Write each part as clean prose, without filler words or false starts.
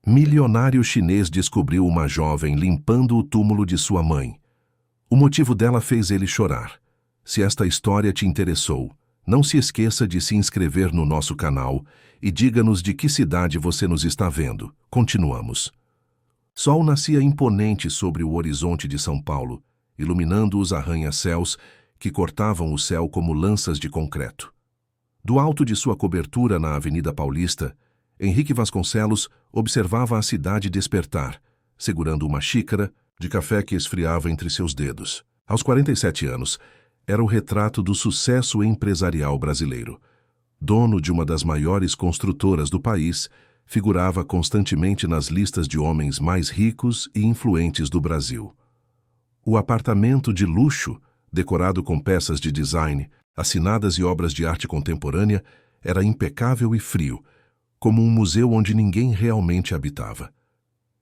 Milionário chinês descobriu uma jovem limpando o túmulo de sua mãe. O motivo dela fez ele chorar. Se esta história te interessou, não se esqueça de se inscrever no nosso canal e diga-nos de que cidade você nos está vendo. Continuamos. Sol nascia imponente sobre o horizonte de São Paulo, iluminando os arranha-céus que cortavam o céu como lanças de concreto. Do alto de sua cobertura na Avenida Paulista, Henrique Vasconcelos observava a cidade despertar, segurando uma xícara de café que esfriava entre seus dedos. Aos 47 anos, era o retrato do sucesso empresarial brasileiro. Dono de uma das maiores construtoras do país, figurava constantemente nas listas de homens mais ricos e influentes do Brasil. O apartamento de luxo, decorado com peças de design, assinadas e obras de arte contemporânea, era impecável e frio, como um museu onde ninguém realmente habitava.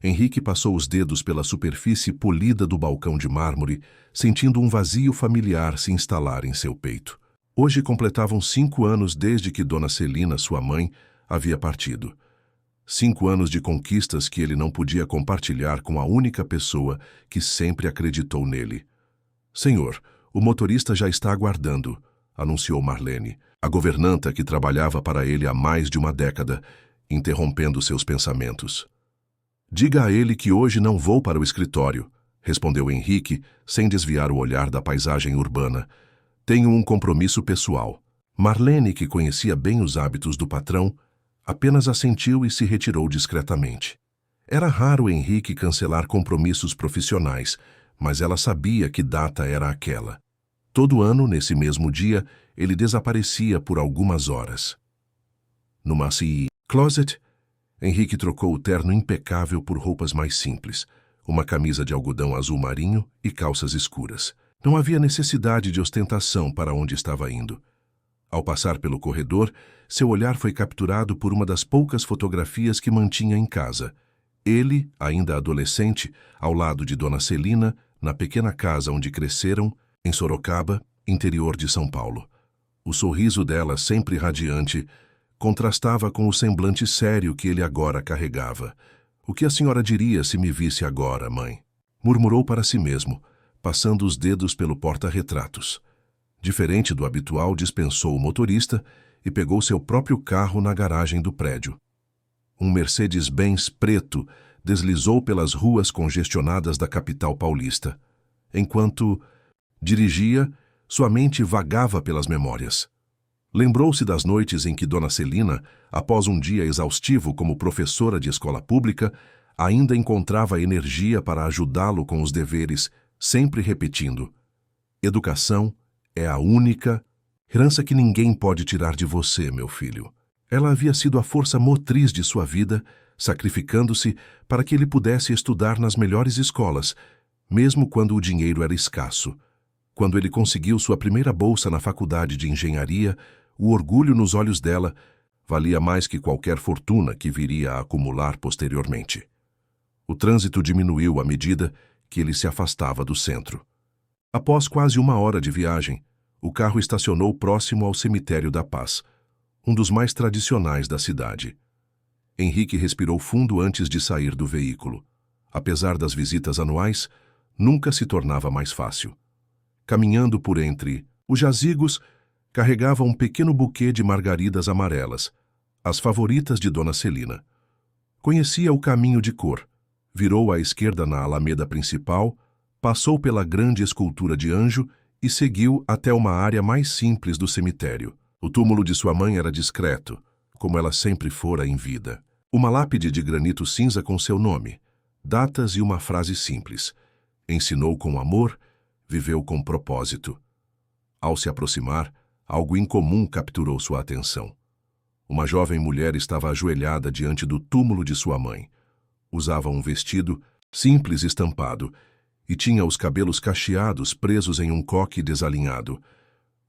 Henrique passou os dedos pela superfície polida do balcão de mármore, sentindo um vazio familiar se instalar em seu peito. Hoje completavam 5 anos desde que Dona Celina, sua mãe, havia partido. 5 anos de conquistas que ele não podia compartilhar com a única pessoa que sempre acreditou nele. "Senhor, o motorista já está aguardando", anunciou Marlene, a governanta que trabalhava para ele há mais de uma década, interrompendo seus pensamentos. "Diga a ele que hoje não vou para o escritório", respondeu Henrique, sem desviar o olhar da paisagem urbana. "Tenho um compromisso pessoal." Marlene, que conhecia bem os hábitos do patrão, apenas assentiu e se retirou discretamente. Era raro Henrique cancelar compromissos profissionais, mas ela sabia que data era aquela. Todo ano, nesse mesmo dia, ele desaparecia por algumas horas. Numa closet, Henrique trocou o terno impecável por roupas mais simples, uma camisa de algodão azul marinho e calças escuras. Não havia necessidade de ostentação para onde estava indo. Ao passar pelo corredor, seu olhar foi capturado por uma das poucas fotografias que mantinha em casa. Ele, ainda adolescente, ao lado de Dona Celina, na pequena casa onde cresceram, em Sorocaba, interior de São Paulo. O sorriso dela, sempre radiante, contrastava com o semblante sério que ele agora carregava. "O que a senhora diria se me visse agora, mãe?" murmurou para si mesmo, passando os dedos pelo porta-retratos. Diferente do habitual, dispensou o motorista e pegou seu próprio carro na garagem do prédio. Um Mercedes-Benz preto deslizou pelas ruas congestionadas da capital paulista. Enquanto dirigia, sua mente vagava pelas memórias. Lembrou-se das noites em que Dona Celina, após um dia exaustivo como professora de escola pública, ainda encontrava energia para ajudá-lo com os deveres, sempre repetindo: "Educação é a única herança que ninguém pode tirar de você, meu filho." Ela havia sido a força motriz de sua vida, sacrificando-se para que ele pudesse estudar nas melhores escolas, mesmo quando o dinheiro era escasso. Quando ele conseguiu sua primeira bolsa na faculdade de engenharia, o orgulho nos olhos dela valia mais que qualquer fortuna que viria a acumular posteriormente. O trânsito diminuiu à medida que ele se afastava do centro. Após quase 1 hora de viagem, o carro estacionou próximo ao Cemitério da Paz, um dos mais tradicionais da cidade. Henrique respirou fundo antes de sair do veículo. Apesar das visitas anuais, nunca se tornava mais fácil. Caminhando por entre os jazigos, carregava um pequeno buquê de margaridas amarelas, as favoritas de Dona Celina. Conhecia o caminho de cor. Virou à esquerda na alameda principal, passou pela grande escultura de anjo e seguiu até uma área mais simples do cemitério. O túmulo de sua mãe era discreto, como ela sempre fora em vida. Uma lápide de granito cinza com seu nome, datas e uma frase simples: "Ensinou com amor, viveu com propósito." Ao se aproximar, algo incomum capturou sua atenção. Uma jovem mulher estava ajoelhada diante do túmulo de sua mãe. Usava um vestido simples estampado e tinha os cabelos cacheados presos em um coque desalinhado.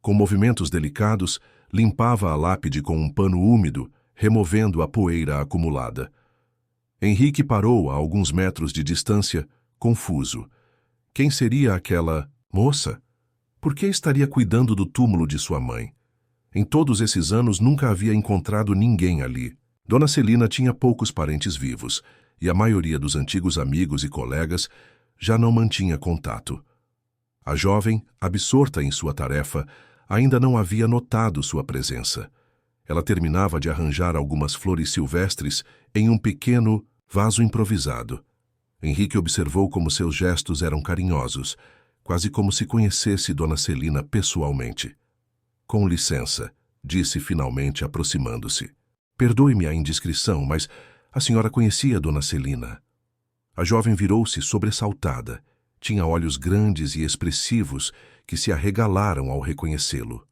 Com movimentos delicados, limpava a lápide com um pano úmido, removendo a poeira acumulada. Henrique parou a alguns metros de distância, confuso. Quem seria aquela moça? Por que estaria cuidando do túmulo de sua mãe? Em todos esses anos nunca havia encontrado ninguém ali. Dona Celina tinha poucos parentes vivos. e a maioria dos antigos amigos e colegas já não mantinha contato. A jovem, absorta em sua tarefa, ainda não havia notado sua presença. Ela terminava de arranjar algumas flores silvestres em um pequeno vaso improvisado. Henrique observou como seus gestos eram carinhosos, quase como se conhecesse Dona Celina pessoalmente. "Com licença", disse finalmente, aproximando-se. "Perdoe-me a indiscrição, mas a senhora conhecia Dona Celina?" A jovem virou-se sobressaltada. Tinha olhos grandes e expressivos que se arregalaram ao reconhecê-lo.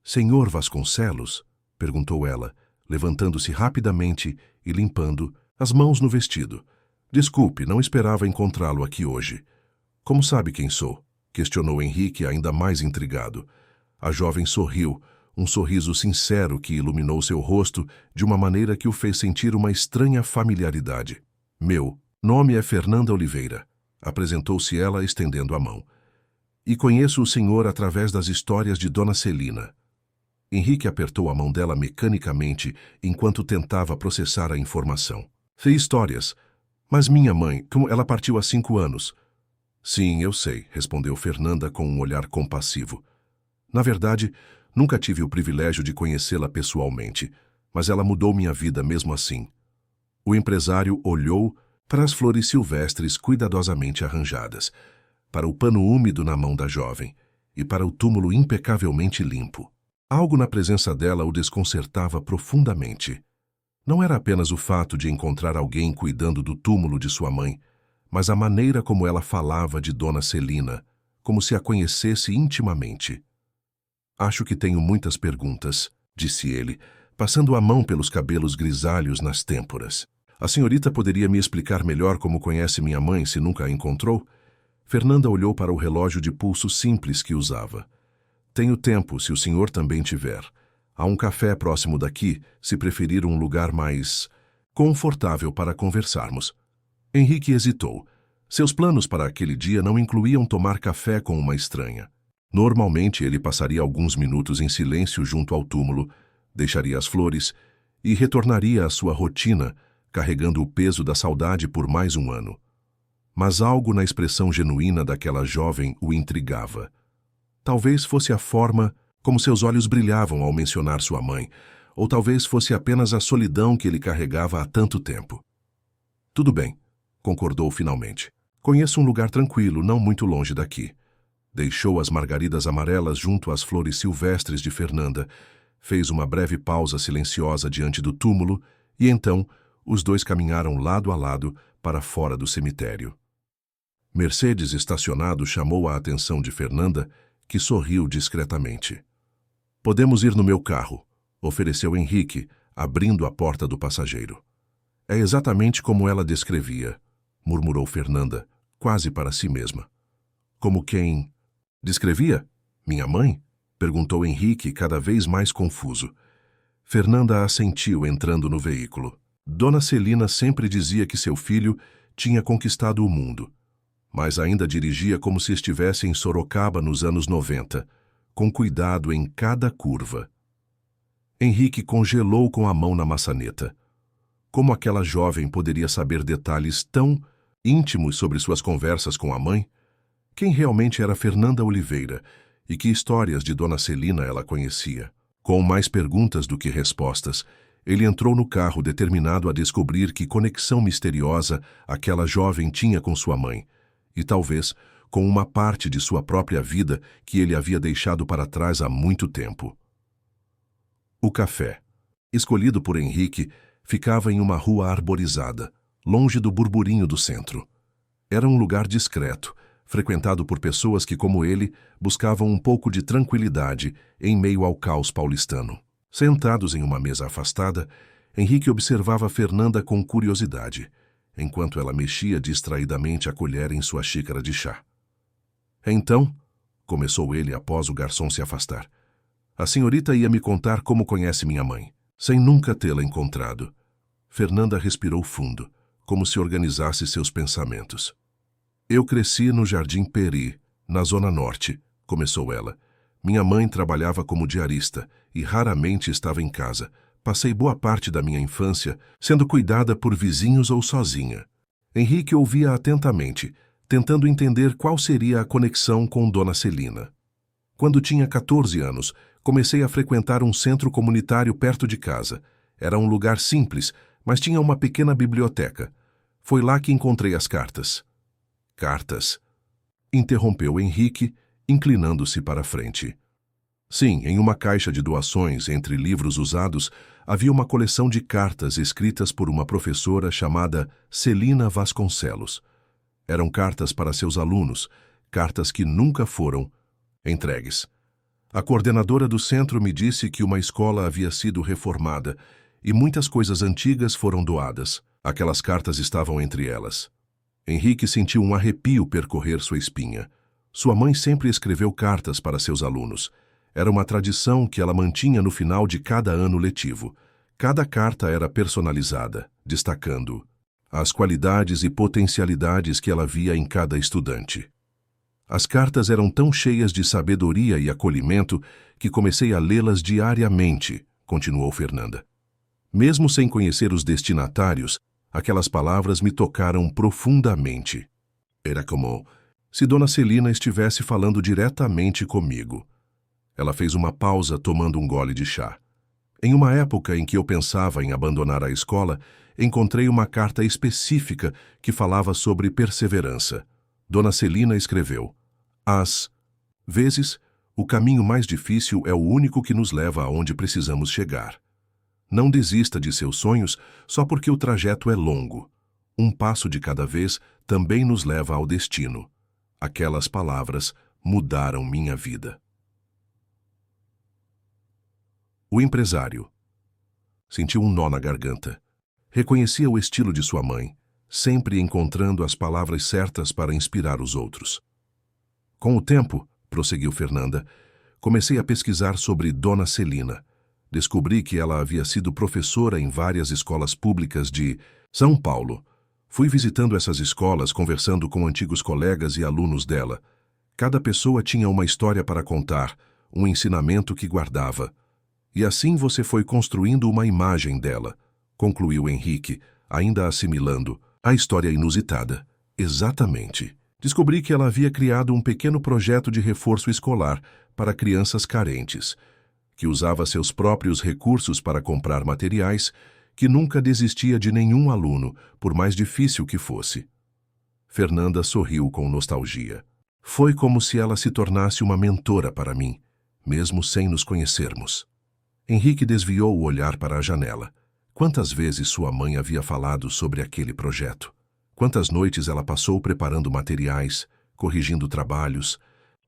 "Senhor Vasconcelos?" perguntou ela, levantando-se rapidamente e limpando as mãos no vestido. "Desculpe, não esperava encontrá-lo aqui hoje." "Como sabe quem sou?" questionou Henrique, ainda mais intrigado. A jovem sorriu, um sorriso sincero que iluminou seu rosto de uma maneira que o fez sentir uma estranha familiaridade. "Meu nome é Fernanda Oliveira", apresentou-se ela, estendendo a mão. "E conheço o senhor através das histórias de Dona Celina." Henrique apertou a mão dela mecanicamente enquanto tentava processar a informação. "Sei histórias, mas minha mãe, ela partiu há 5 anos. "Sim, eu sei", respondeu Fernanda com um olhar compassivo. "Na verdade, nunca tive o privilégio de conhecê-la pessoalmente, mas ela mudou minha vida mesmo assim." O empresário olhou para as flores silvestres cuidadosamente arranjadas, para o pano úmido na mão da jovem e para o túmulo impecavelmente limpo. Algo na presença dela o desconcertava profundamente. Não era apenas o fato de encontrar alguém cuidando do túmulo de sua mãe, mas a maneira como ela falava de Dona Celina, como se a conhecesse intimamente. "Acho que tenho muitas perguntas", disse ele, passando a mão pelos cabelos grisalhos nas têmporas. "A senhorita poderia me explicar melhor como conhece minha mãe se nunca a encontrou?" Fernanda olhou para o relógio de pulso simples que usava. "Tenho tempo, se o senhor também tiver. Há um café próximo daqui, se preferir um lugar mais confortável para conversarmos." Henrique hesitou. Seus planos para aquele dia não incluíam tomar café com uma estranha. Normalmente ele passaria alguns minutos em silêncio junto ao túmulo, deixaria as flores e retornaria à sua rotina, carregando o peso da saudade por mais um ano. Mas algo na expressão genuína daquela jovem o intrigava. Talvez fosse a forma como seus olhos brilhavam ao mencionar sua mãe, ou talvez fosse apenas a solidão que ele carregava há tanto tempo. "Tudo bem", concordou finalmente. "Conheço um lugar tranquilo, não muito longe daqui." Deixou as margaridas amarelas junto às flores silvestres de Fernanda, fez uma breve pausa silenciosa diante do túmulo e então os dois caminharam lado a lado para fora do cemitério. Mercedes estacionado chamou a atenção de Fernanda, que sorriu discretamente. "Podemos ir no meu carro", ofereceu Henrique, abrindo a porta do passageiro. "É exatamente como ela descrevia", murmurou Fernanda, quase para si mesma. "Como quem descrevia? Minha mãe?" perguntou Henrique, cada vez mais confuso. Fernanda assentiu, entrando no veículo. Dona Celina sempre dizia que seu filho tinha conquistado o mundo, mas ainda dirigia como se estivesse em Sorocaba nos anos 90, com cuidado em cada curva. Henrique congelou com a mão na maçaneta. Como aquela jovem poderia saber detalhes tão íntimos sobre suas conversas com a mãe? Quem realmente era Fernanda Oliveira e que histórias de Dona Celina ela conhecia? Com mais perguntas do que respostas, ele entrou no carro determinado a descobrir que conexão misteriosa aquela jovem tinha com sua mãe, e talvez com uma parte de sua própria vida que ele havia deixado para trás há muito tempo. O café, escolhido por Henrique, ficava em uma rua arborizada, longe do burburinho do centro. Era um lugar discreto, frequentado por pessoas que, como ele, buscavam um pouco de tranquilidade em meio ao caos paulistano. Sentados em uma mesa afastada, Henrique observava Fernanda com curiosidade, enquanto ela mexia distraidamente a colher em sua xícara de chá. "Então", começou ele após o garçom se afastar, "a senhorita ia me contar como conhece minha mãe, sem nunca tê-la encontrado." Fernanda respirou fundo, como se organizasse seus pensamentos. "Eu cresci no Jardim Peri, na Zona Norte", começou ela. "Minha mãe trabalhava como diarista e raramente estava em casa, Passei boa parte da minha infância sendo cuidada por vizinhos ou sozinha. Henrique ouvia atentamente, tentando entender qual seria a conexão com Dona Celina. Quando tinha 14 anos, comecei a frequentar um centro comunitário perto de casa. Era um lugar simples, mas tinha uma pequena biblioteca. Foi lá que encontrei as cartas. Cartas? Interrompeu Henrique, inclinando-se para a frente. Sim, em uma caixa de doações entre livros usados, havia uma coleção de cartas escritas por uma professora chamada Celina Vasconcelos. Eram cartas para seus alunos, cartas que nunca foram entregues. A coordenadora do centro me disse que uma escola havia sido reformada e muitas coisas antigas foram doadas. Aquelas cartas estavam entre elas. Henrique sentiu um arrepio percorrer sua espinha. Sua mãe sempre escreveu cartas para seus alunos. Era uma tradição que ela mantinha no final de cada ano letivo. Cada carta era personalizada, destacando as qualidades e potencialidades que ela via em cada estudante. As cartas eram tão cheias de sabedoria e acolhimento que comecei a lê-las diariamente, continuou Fernanda. Mesmo sem conhecer os destinatários, aquelas palavras me tocaram profundamente. Era como se Dona Celina estivesse falando diretamente comigo. Ela fez uma pausa tomando um gole de chá. Em uma época em que eu pensava em abandonar a escola, encontrei uma carta específica que falava sobre perseverança. Dona Celina escreveu: às vezes, o caminho mais difícil é o único que nos leva aonde precisamos chegar. Não desista de seus sonhos só porque o trajeto é longo. Um passo de cada vez também nos leva ao destino. Aquelas palavras mudaram minha vida. O empresário. Sentiu um nó na garganta. Reconhecia o estilo de sua mãe, sempre encontrando as palavras certas para inspirar os outros. Com o tempo, prosseguiu Fernanda, comecei a pesquisar sobre Dona Celina. Descobri que ela havia sido professora em várias escolas públicas de São Paulo. Fui visitando essas escolas, conversando com antigos colegas e alunos dela. Cada pessoa tinha uma história para contar, um ensinamento que guardava. E assim você foi construindo uma imagem dela, concluiu Henrique, ainda assimilando a história inusitada. Exatamente. Descobri que ela havia criado um pequeno projeto de reforço escolar para crianças carentes, que usava seus próprios recursos para comprar materiais, que nunca desistia de nenhum aluno, por mais difícil que fosse. Fernanda sorriu com nostalgia. Foi como se ela se tornasse uma mentora para mim, mesmo sem nos conhecermos. Henrique desviou o olhar para a janela. Quantas vezes sua mãe havia falado sobre aquele projeto? Quantas noites ela passou preparando materiais, corrigindo trabalhos,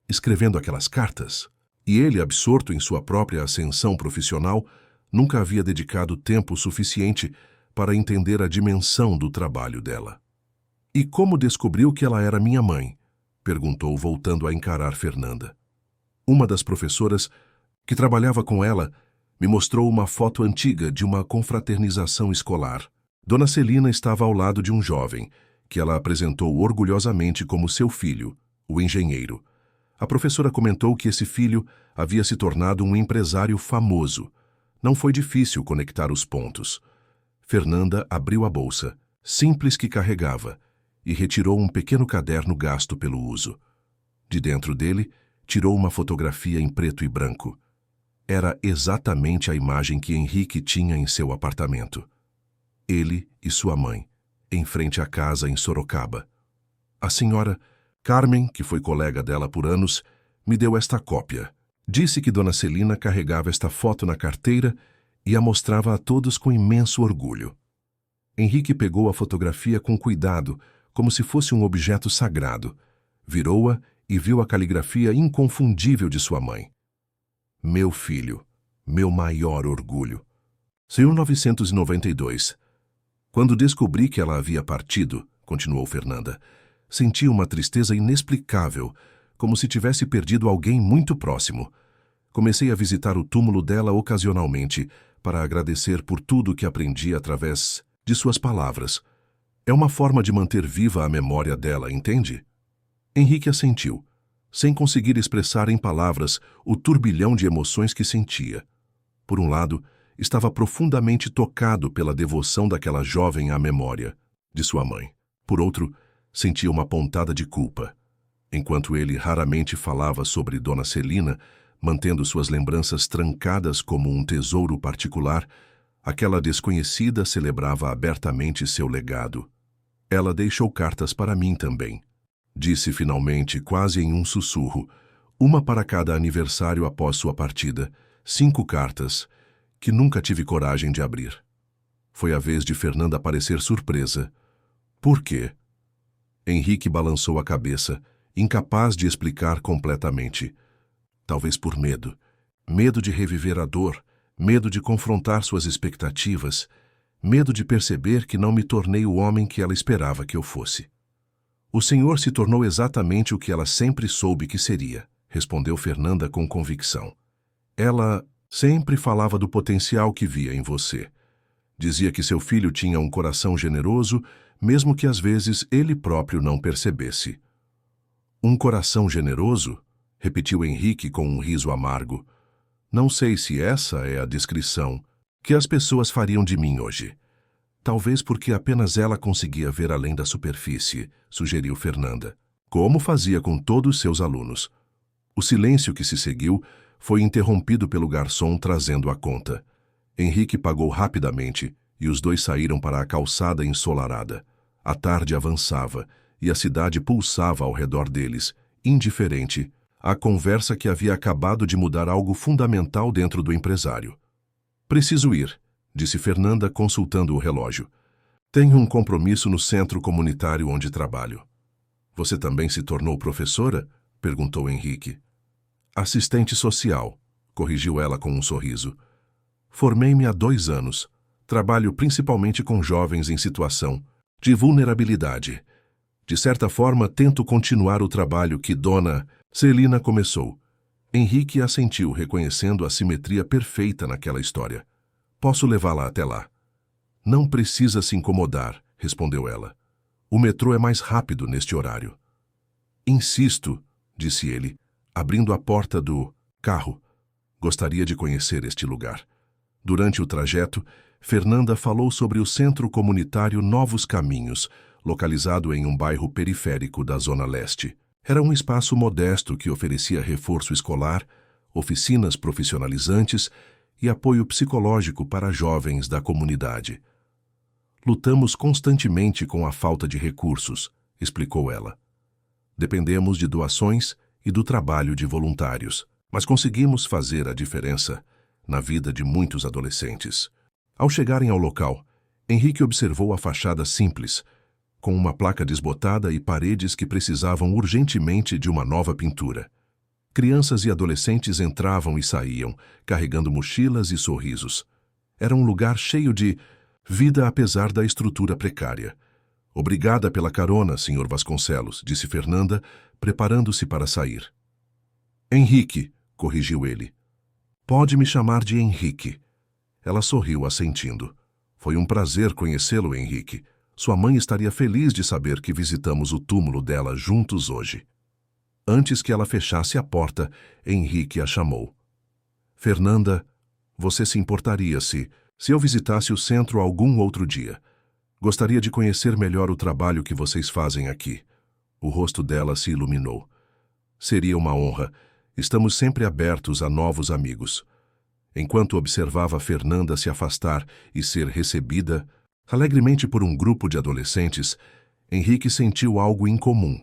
escrevendo aquelas cartas? E ele, absorto em sua própria ascensão profissional, nunca havia dedicado tempo suficiente para entender a dimensão do trabalho dela. E como descobriu que ela era minha mãe? Perguntou, voltando a encarar Fernanda. Uma das professoras, que trabalhava com ela, me mostrou uma foto antiga de uma confraternização escolar. Dona Celina estava ao lado de um jovem, que ela apresentou orgulhosamente como seu filho, o engenheiro. A professora comentou que esse filho havia se tornado um empresário famoso. Não foi difícil conectar os pontos. Fernanda abriu a bolsa, simples que carregava, e retirou um pequeno caderno gasto pelo uso. De dentro dele, tirou uma fotografia em preto e branco. Era exatamente a imagem que Henrique tinha em seu apartamento. Ele e sua mãe, em frente à casa em Sorocaba. A senhora Carmen, que foi colega dela por anos, me deu esta cópia. Disse que Dona Celina carregava esta foto na carteira e a mostrava a todos com imenso orgulho. Henrique pegou a fotografia com cuidado, como se fosse um objeto sagrado. Virou-a e viu a caligrafia inconfundível de sua mãe. Meu filho, meu maior orgulho. 1992. Quando descobri que ela havia partido, continuou Fernanda, senti uma tristeza inexplicável, como se tivesse perdido alguém muito próximo. Comecei a visitar o túmulo dela ocasionalmente, para agradecer por tudo que aprendi através de suas palavras. É uma forma de manter viva a memória dela, entende? Henrique assentiu, sem conseguir expressar em palavras o turbilhão de emoções que sentia. Por um lado, estava profundamente tocado pela devoção daquela jovem à memória de sua mãe. Por outro, sentia uma pontada de culpa. Enquanto ele raramente falava sobre Dona Celina, mantendo suas lembranças trancadas como um tesouro particular, aquela desconhecida celebrava abertamente seu legado. Ela deixou cartas para mim também, disse finalmente, quase em um sussurro, uma para cada aniversário após sua partida, 5 cartas, que nunca tive coragem de abrir. Foi a vez de Fernanda parecer surpresa. Por quê? Henrique balançou a cabeça, incapaz de explicar completamente. Talvez por medo. Medo de reviver a dor, medo de confrontar suas expectativas, medo de perceber que não me tornei o homem que ela esperava que eu fosse. O senhor se tornou exatamente o que ela sempre soube que seria, respondeu Fernanda com convicção. Ela sempre falava do potencial que via em você. Dizia que seu filho tinha um coração generoso, mesmo que às vezes ele próprio não percebesse. Um coração generoso? Repetiu Henrique com um riso amargo. Não sei se essa é a descrição que as pessoas fariam de mim hoje. Talvez porque apenas ela conseguia ver além da superfície, sugeriu Fernanda, como fazia com todos seus alunos. O silêncio que se seguiu foi interrompido pelo garçom trazendo a conta. Henrique pagou rapidamente e os dois saíram para a calçada ensolarada. A tarde avançava e a cidade pulsava ao redor deles, indiferente, à conversa que havia acabado de mudar algo fundamental dentro do empresário. Preciso ir, disse Fernanda consultando o relógio. Tenho um compromisso no centro comunitário onde trabalho. Você também se tornou professora? Perguntou Henrique. Assistente social, corrigiu ela com um sorriso. Formei-me há 2 anos. Trabalho principalmente com jovens em situação de vulnerabilidade. De certa forma, tento continuar o trabalho que Dona Celina começou. Henrique assentiu, reconhecendo a simetria perfeita naquela história. Posso levá-la até lá. Não precisa se incomodar, respondeu ela. O metrô é mais rápido neste horário. Insisto, disse ele, abrindo a porta do carro. Gostaria de conhecer este lugar. Durante o trajeto, Fernanda falou sobre o centro comunitário Novos Caminhos, localizado em um bairro periférico da Zona Leste. Era um espaço modesto que oferecia reforço escolar, oficinas profissionalizantes e apoio psicológico para jovens da comunidade. Lutamos constantemente com a falta de recursos, explicou ela. Dependemos de doações e do trabalho de voluntários, mas conseguimos fazer a diferença na vida de muitos adolescentes. Ao chegarem ao local, Henrique observou a fachada simples, com uma placa desbotada e paredes que precisavam urgentemente de uma nova pintura. Crianças e adolescentes entravam e saíam, carregando mochilas e sorrisos. Era um lugar cheio de vida apesar da estrutura precária. Obrigada pela carona, Sr. Vasconcelos, disse Fernanda, preparando-se para sair. Henrique, corrigiu ele. Pode me chamar de Henrique. Ela sorriu, assentindo. Foi um prazer conhecê-lo, Henrique. Sua mãe estaria feliz de saber que visitamos o túmulo dela juntos hoje. Antes que ela fechasse a porta, Henrique a chamou. Fernanda, você se importaria se eu visitasse o centro algum outro dia? Gostaria de conhecer melhor o trabalho que vocês fazem aqui. O rosto dela se iluminou. Seria uma honra. Estamos sempre abertos a novos amigos. Enquanto observava Fernanda se afastar e ser recebida alegremente por um grupo de adolescentes, Henrique sentiu algo incomum.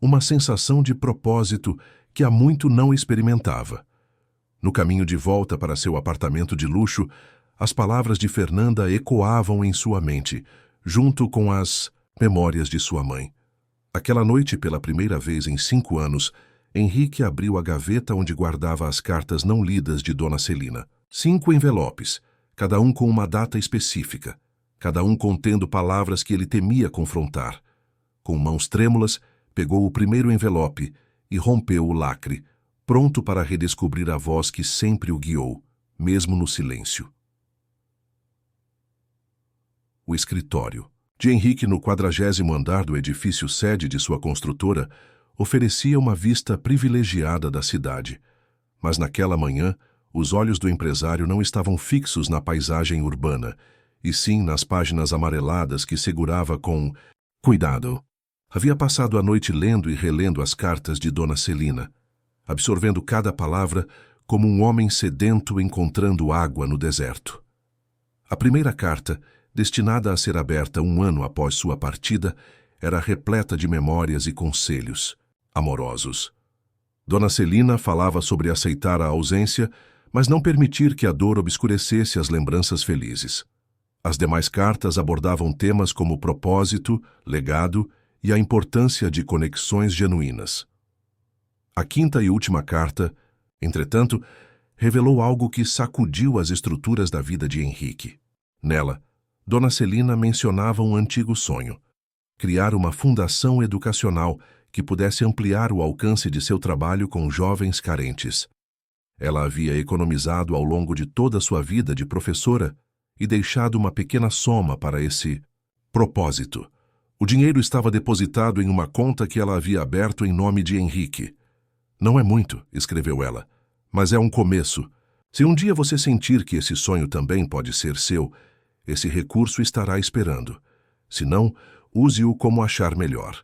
Uma sensação de propósito que há muito não experimentava. No caminho de volta para seu apartamento de luxo, as palavras de Fernanda ecoavam em sua mente, junto com as memórias de sua mãe. Aquela noite, pela primeira vez em 5 anos, Henrique abriu a gaveta onde guardava as cartas não lidas de Dona Celina. 5 envelopes, cada um com uma data específica, cada um contendo palavras que ele temia confrontar. Com mãos trêmulas, pegou o primeiro envelope e rompeu o lacre, pronto para redescobrir a voz que sempre o guiou, mesmo no silêncio. O escritório de Henrique no 40º andar do edifício sede de sua construtora oferecia uma vista privilegiada da cidade, mas naquela manhã Os olhos do empresário não estavam fixos na paisagem urbana, e sim nas páginas amareladas que segurava com cuidado. Havia passado a noite lendo e relendo as cartas de Dona Celina, absorvendo cada palavra como um homem sedento encontrando água no deserto. A primeira carta, destinada a ser aberta 1 ano após sua partida, era repleta de memórias e conselhos amorosos. Dona Celina falava sobre aceitar a ausência, mas não permitir que a dor obscurecesse as lembranças felizes. As demais cartas abordavam temas como propósito, legado e a importância de conexões genuínas. A quinta e última carta, entretanto, revelou algo que sacudiu as estruturas da vida de Henrique. Nela, Dona Celina mencionava um antigo sonho: criar uma fundação educacional que pudesse ampliar o alcance de seu trabalho com jovens carentes. Ela havia economizado ao longo de toda a sua vida de professora e deixado uma pequena soma para esse propósito. O dinheiro estava depositado em uma conta que ela havia aberto em nome de Henrique. "Não é muito", escreveu ela, "mas é um começo. Se um dia você sentir que esse sonho também pode ser seu, esse recurso estará esperando. Se não, use-o como achar melhor.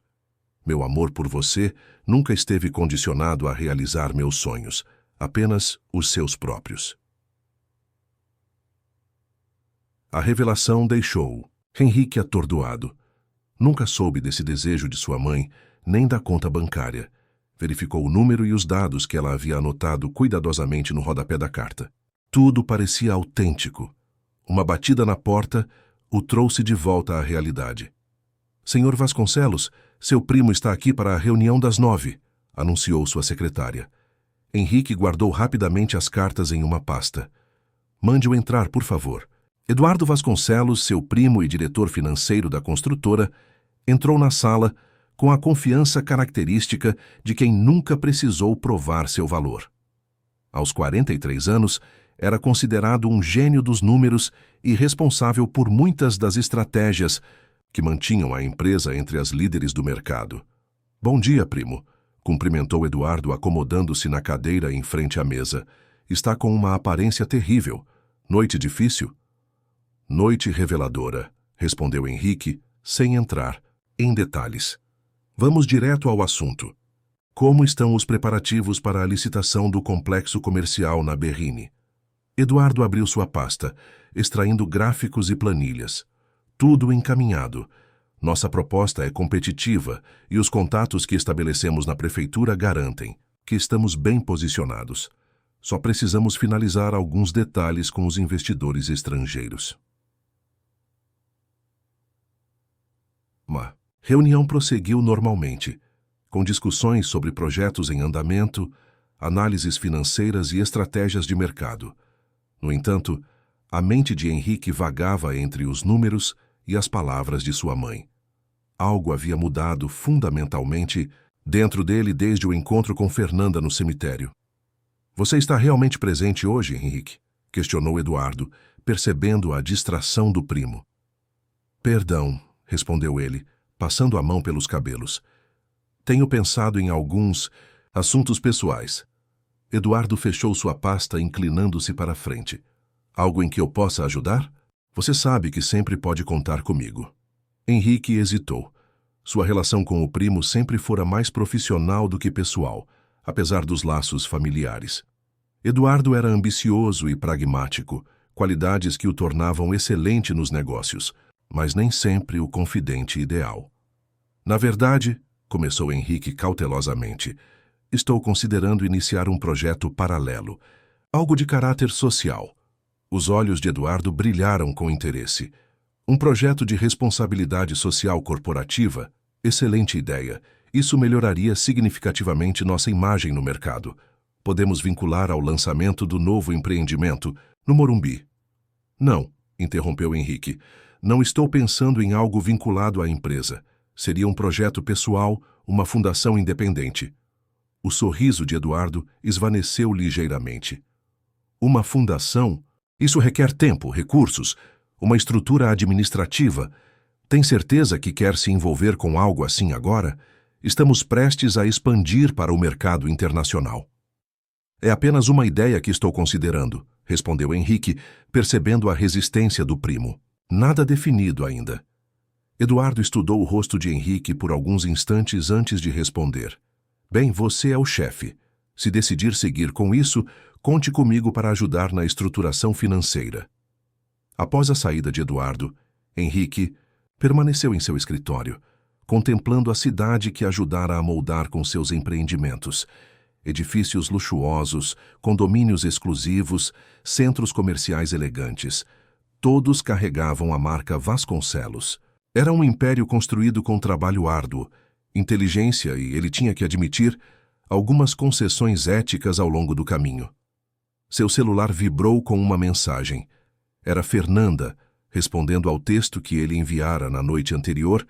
Meu amor por você nunca esteve condicionado a realizar meus sonhos, apenas os seus próprios." A revelação deixou Henrique atordoado. Nunca soube desse desejo de sua mãe, nem da conta bancária. Verificou o número e os dados que ela havia anotado cuidadosamente no rodapé da carta. Tudo parecia autêntico. Uma batida na porta o trouxe de volta à realidade. "Senhor Vasconcelos, seu primo está aqui para a reunião das 9, anunciou sua secretária. Henrique guardou rapidamente as cartas em uma pasta. "Mande-o entrar, por favor." Eduardo Vasconcelos, seu primo e diretor financeiro da construtora, entrou na sala com a confiança característica de quem nunca precisou provar seu valor. Aos 43 anos, era considerado um gênio dos números e responsável por muitas das estratégias que mantinham a empresa entre as líderes do mercado. "Bom dia, primo", cumprimentou Eduardo acomodando-se na cadeira em frente à mesa. "Está com uma aparência terrível. Noite difícil?" "Noite reveladora", respondeu Henrique, sem entrar em detalhes. "Vamos direto ao assunto. Como estão os preparativos para a licitação do complexo comercial na Berrini?" Eduardo abriu sua pasta, extraindo gráficos e planilhas. "Tudo encaminhado. Nossa proposta é competitiva e os contatos que estabelecemos na prefeitura garantem que estamos bem posicionados. Só precisamos finalizar alguns detalhes com os investidores estrangeiros." A reunião prosseguiu normalmente, com discussões sobre projetos em andamento, análises financeiras e estratégias de mercado. No entanto, a mente de Henrique vagava entre os números e as palavras de sua mãe. Algo havia mudado fundamentalmente dentro dele desde o encontro com Fernanda no cemitério. "Você está realmente presente hoje, Henrique?" questionou Eduardo, percebendo a distração do primo. "Perdão", respondeu ele, passando a mão pelos cabelos. "Tenho pensado em alguns assuntos pessoais." Eduardo fechou sua pasta inclinando-se para a frente. "Algo em que eu possa ajudar? Você sabe que sempre pode contar comigo." Henrique hesitou. Sua relação com o primo sempre fora mais profissional do que pessoal, apesar dos laços familiares. Eduardo era ambicioso e pragmático, qualidades que o tornavam excelente nos negócios, mas nem sempre o confidente ideal. "Na verdade", começou Henrique cautelosamente, "estou considerando iniciar um projeto paralelo, algo de caráter social." Os olhos de Eduardo brilharam com interesse. "Um projeto de responsabilidade social corporativa? Excelente ideia. Isso melhoraria significativamente nossa imagem no mercado. Podemos vincular ao lançamento do novo empreendimento no Morumbi." "Não", interrompeu Henrique. "Não estou pensando em algo vinculado à empresa. Seria um projeto pessoal, uma fundação independente." O sorriso de Eduardo esvaneceu ligeiramente. "Uma fundação? Isso requer tempo, recursos, uma estrutura administrativa. Tem certeza que quer se envolver com algo assim agora? Estamos prestes a expandir para o mercado internacional." É apenas uma ideia que estou considerando, respondeu Henrique, percebendo a resistência do primo. Nada definido ainda. Eduardo estudou o rosto de Henrique por alguns instantes antes de responder. Bem, você é o chefe. Se decidir seguir com isso, conte comigo para ajudar na estruturação financeira. Após a saída de Eduardo, Henrique permaneceu em seu escritório, contemplando a cidade que ajudara a moldar com seus empreendimentos. Edifícios luxuosos, condomínios exclusivos, centros comerciais elegantes. Todos carregavam a marca Vasconcelos. Era um império construído com trabalho árduo, inteligência e, ele tinha que admitir, algumas concessões éticas ao longo do caminho. Seu celular vibrou com uma mensagem. Era Fernanda, respondendo ao texto que ele enviara na noite anterior,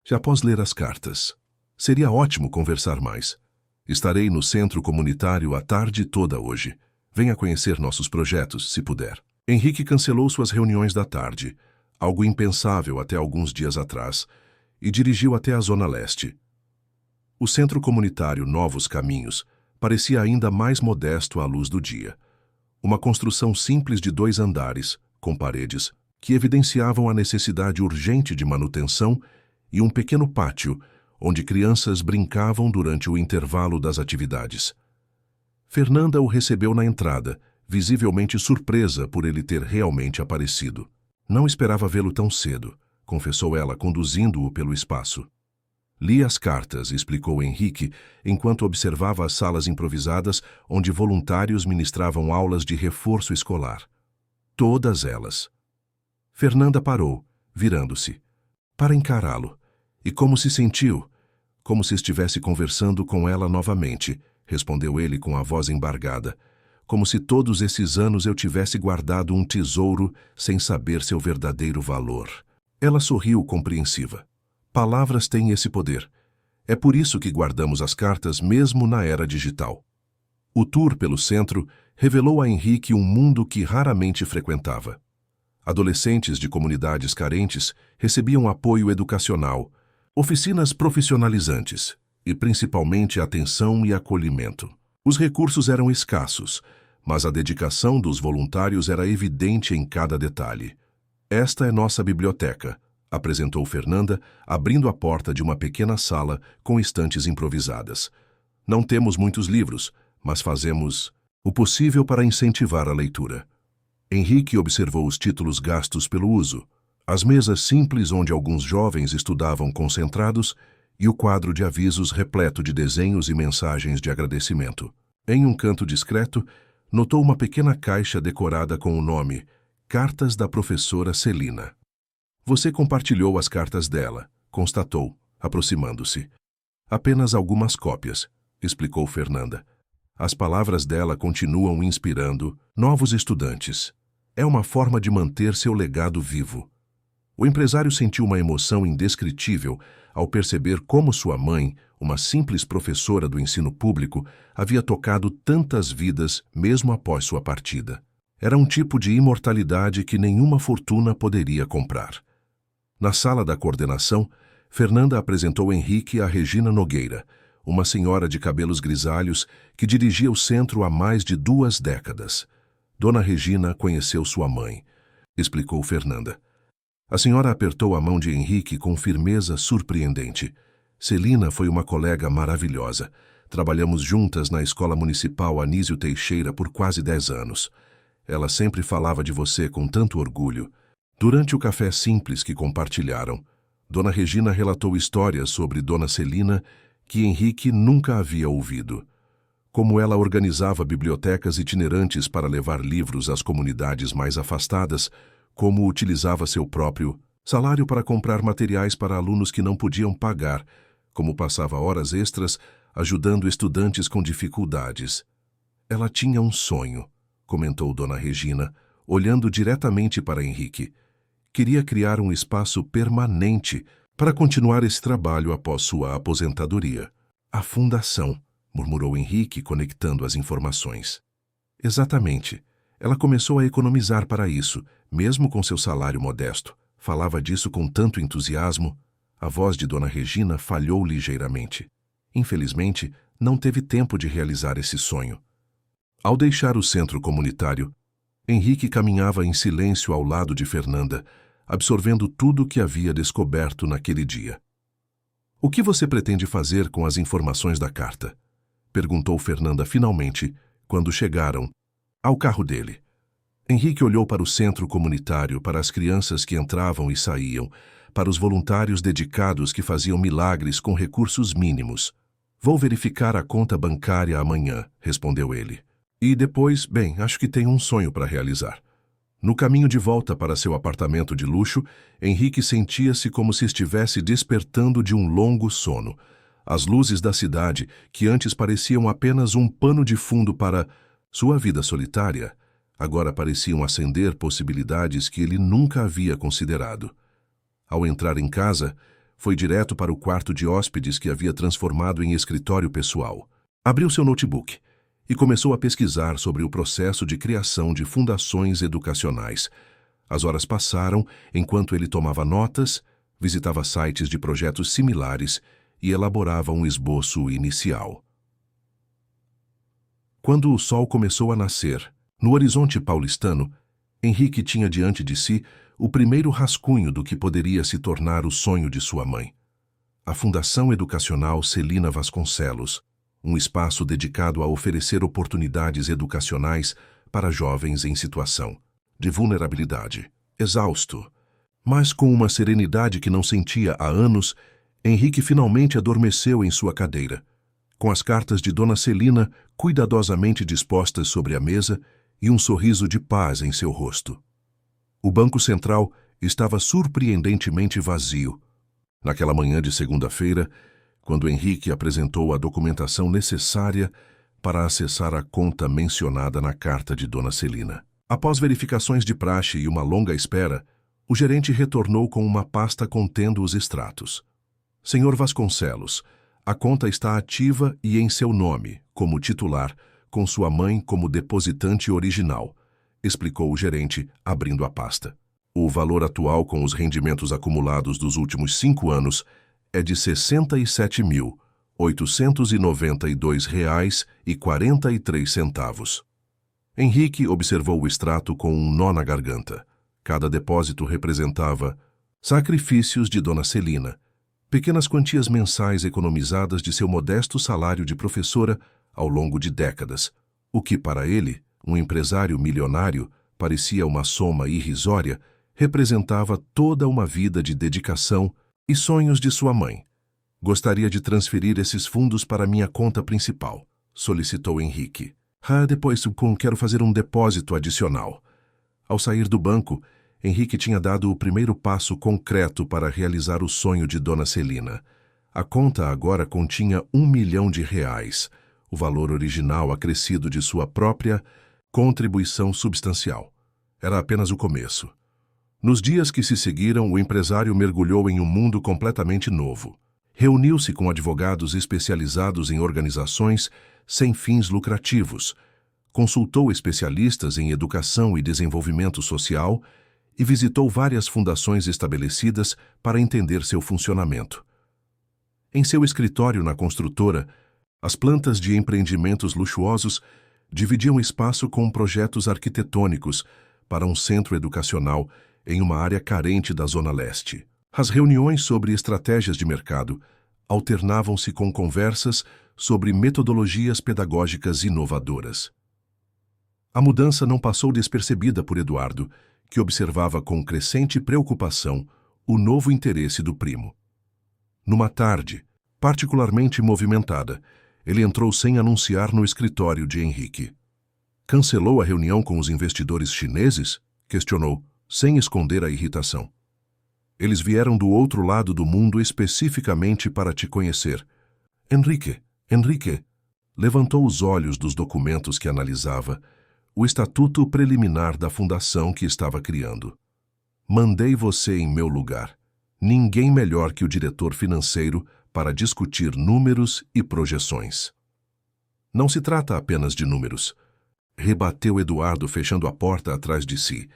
já após ler as cartas. Seria ótimo conversar mais. Estarei no centro comunitário a tarde toda hoje. Venha conhecer nossos projetos, se puder. Henrique cancelou suas reuniões da tarde, algo impensável até alguns dias atrás, e dirigiu até a Zona Leste. O centro comunitário Novos Caminhos parecia ainda mais modesto à luz do dia. Uma construção simples de 2 andares, com paredes, que evidenciavam a necessidade urgente de manutenção, e um pequeno pátio, onde crianças brincavam durante o intervalo das atividades. Fernanda o recebeu na entrada, visivelmente surpresa por ele ter realmente aparecido. Não esperava vê-lo tão cedo, confessou ela, conduzindo-o pelo espaço. Li as cartas, explicou Henrique, enquanto observava as salas improvisadas onde voluntários ministravam aulas de reforço escolar. Todas elas. Fernanda parou, virando-se, para encará-lo. E como se sentiu? Como se estivesse conversando com ela novamente, respondeu ele com a voz embargada. Como se todos esses anos eu tivesse guardado um tesouro sem saber seu verdadeiro valor. Ela sorriu compreensiva. Palavras têm esse poder. É por isso que guardamos as cartas mesmo na era digital. O tour pelo centro revelou a Henrique um mundo que raramente frequentava. Adolescentes de comunidades carentes recebiam apoio educacional, oficinas profissionalizantes e, principalmente, atenção e acolhimento. Os recursos eram escassos, mas a dedicação dos voluntários era evidente em cada detalhe. Esta é nossa biblioteca, apresentou Fernanda, abrindo a porta de uma pequena sala com estantes improvisadas. Não temos muitos livros, mas fazemos o possível para incentivar a leitura. Henrique observou os títulos gastos pelo uso, as mesas simples onde alguns jovens estudavam concentrados e o quadro de avisos repleto de desenhos e mensagens de agradecimento. Em um canto discreto, notou uma pequena caixa decorada com o nome Cartas da Professora Celina. Você compartilhou as cartas dela, constatou, aproximando-se. Apenas algumas cópias, explicou Fernanda. As palavras dela continuam inspirando novos estudantes. É uma forma de manter seu legado vivo. O empresário sentiu uma emoção indescritível ao perceber como sua mãe, uma simples professora do ensino público, havia tocado tantas vidas mesmo após sua partida. Era um tipo de imortalidade que nenhuma fortuna poderia comprar. Na sala da coordenação, Fernanda apresentou Henrique a Regina Nogueira, uma senhora de cabelos grisalhos que dirigia o centro há mais de 2 décadas. Dona Regina conheceu sua mãe, explicou Fernanda. A senhora apertou a mão de Henrique com firmeza surpreendente. Celina foi uma colega maravilhosa. Trabalhamos juntas na Escola Municipal Anísio Teixeira por quase 10 anos. Ela sempre falava de você com tanto orgulho. Durante o café simples que compartilharam, Dona Regina relatou histórias sobre Dona Celina que Henrique nunca havia ouvido. Como ela organizava bibliotecas itinerantes para levar livros às comunidades mais afastadas, como utilizava seu próprio salário para comprar materiais para alunos que não podiam pagar, como passava horas extras ajudando estudantes com dificuldades. Ela tinha um sonho, comentou Dona Regina, olhando diretamente para Henrique. Queria criar um espaço permanente para continuar esse trabalho após sua aposentadoria. A fundação, murmurou Henrique, conectando as informações. Exatamente. Ela começou a economizar para isso, mesmo com seu salário modesto. Falava disso com tanto entusiasmo. A voz de Dona Regina falhou ligeiramente. Infelizmente, não teve tempo de realizar esse sonho. Ao deixar o centro comunitário, Henrique caminhava em silêncio ao lado de Fernanda, absorvendo tudo o que havia descoberto naquele dia. "O que você pretende fazer com as informações da carta?" perguntou Fernanda finalmente, quando chegaram ao carro dele. Henrique olhou para o centro comunitário, para as crianças que entravam e saíam, para os voluntários dedicados que faziam milagres com recursos mínimos. "Vou verificar a conta bancária amanhã", respondeu ele. "E depois, bem, acho que tenho um sonho para realizar." No caminho de volta para seu apartamento de luxo, Henrique sentia-se como se estivesse despertando de um longo sono. As luzes da cidade, que antes pareciam apenas um pano de fundo para sua vida solitária, agora pareciam acender possibilidades que ele nunca havia considerado. Ao entrar em casa, foi direto para o quarto de hóspedes que havia transformado em escritório pessoal. Abriu seu notebook e começou a pesquisar sobre o processo de criação de fundações educacionais. As horas passaram enquanto ele tomava notas, visitava sites de projetos similares e elaborava um esboço inicial. Quando o sol começou a nascer, no horizonte paulistano, Henrique tinha diante de si o primeiro rascunho do que poderia se tornar o sonho de sua mãe. A Fundação Educacional Celina Vasconcelos, um espaço dedicado a oferecer oportunidades educacionais para jovens em situação de vulnerabilidade. Exausto, mas com uma serenidade que não sentia há anos, Henrique finalmente adormeceu em sua cadeira, com as cartas de Dona Celina cuidadosamente dispostas sobre a mesa e um sorriso de paz em seu rosto. O Banco Central estava surpreendentemente vazio. Naquela manhã de segunda-feira, quando Henrique apresentou a documentação necessária para acessar a conta mencionada na carta de Dona Celina. Após verificações de praxe e uma longa espera, o gerente retornou com uma pasta contendo os extratos. "Senhor Vasconcelos, a conta está ativa e em seu nome, como titular, com sua mãe como depositante original", explicou o gerente, abrindo a pasta. "O valor atual com os rendimentos acumulados dos últimos 5 anos é de R$ 67.892,43. Henrique observou o extrato com um nó na garganta. Cada depósito representava sacrifícios de Dona Celina, pequenas quantias mensais economizadas de seu modesto salário de professora ao longo de décadas, o que para ele, um empresário milionário, parecia uma soma irrisória, representava toda uma vida de dedicação e sonhos de sua mãe. "Gostaria de transferir esses fundos para minha conta principal", solicitou Henrique. Depois quero fazer um depósito adicional." Ao sair do banco, Henrique tinha dado o primeiro passo concreto para realizar o sonho de Dona Celina. A conta agora continha R$ 1 milhão, o valor original acrescido de sua própria contribuição substancial. Era apenas o começo. Nos dias que se seguiram, o empresário mergulhou em um mundo completamente novo. Reuniu-se com advogados especializados em organizações sem fins lucrativos, consultou especialistas em educação e desenvolvimento social e visitou várias fundações estabelecidas para entender seu funcionamento. Em seu escritório na construtora, as plantas de empreendimentos luxuosos dividiam espaço com projetos arquitetônicos para um centro educacional em uma área carente da Zona Leste. As reuniões sobre estratégias de mercado alternavam-se com conversas sobre metodologias pedagógicas inovadoras. A mudança não passou despercebida por Eduardo, que observava com crescente preocupação o novo interesse do primo. Numa tarde, particularmente movimentada, ele entrou sem anunciar no escritório de Henrique. "Cancelou a reunião com os investidores chineses?" questionou, sem esconder a irritação. "Eles vieram do outro lado do mundo especificamente para te conhecer." Henrique levantou os olhos dos documentos que analisava, o estatuto preliminar da fundação que estava criando. "Mandei você em meu lugar. Ninguém melhor que o diretor financeiro para discutir números e projeções." "Não se trata apenas de números", rebateu Eduardo, fechando a porta atrás de si.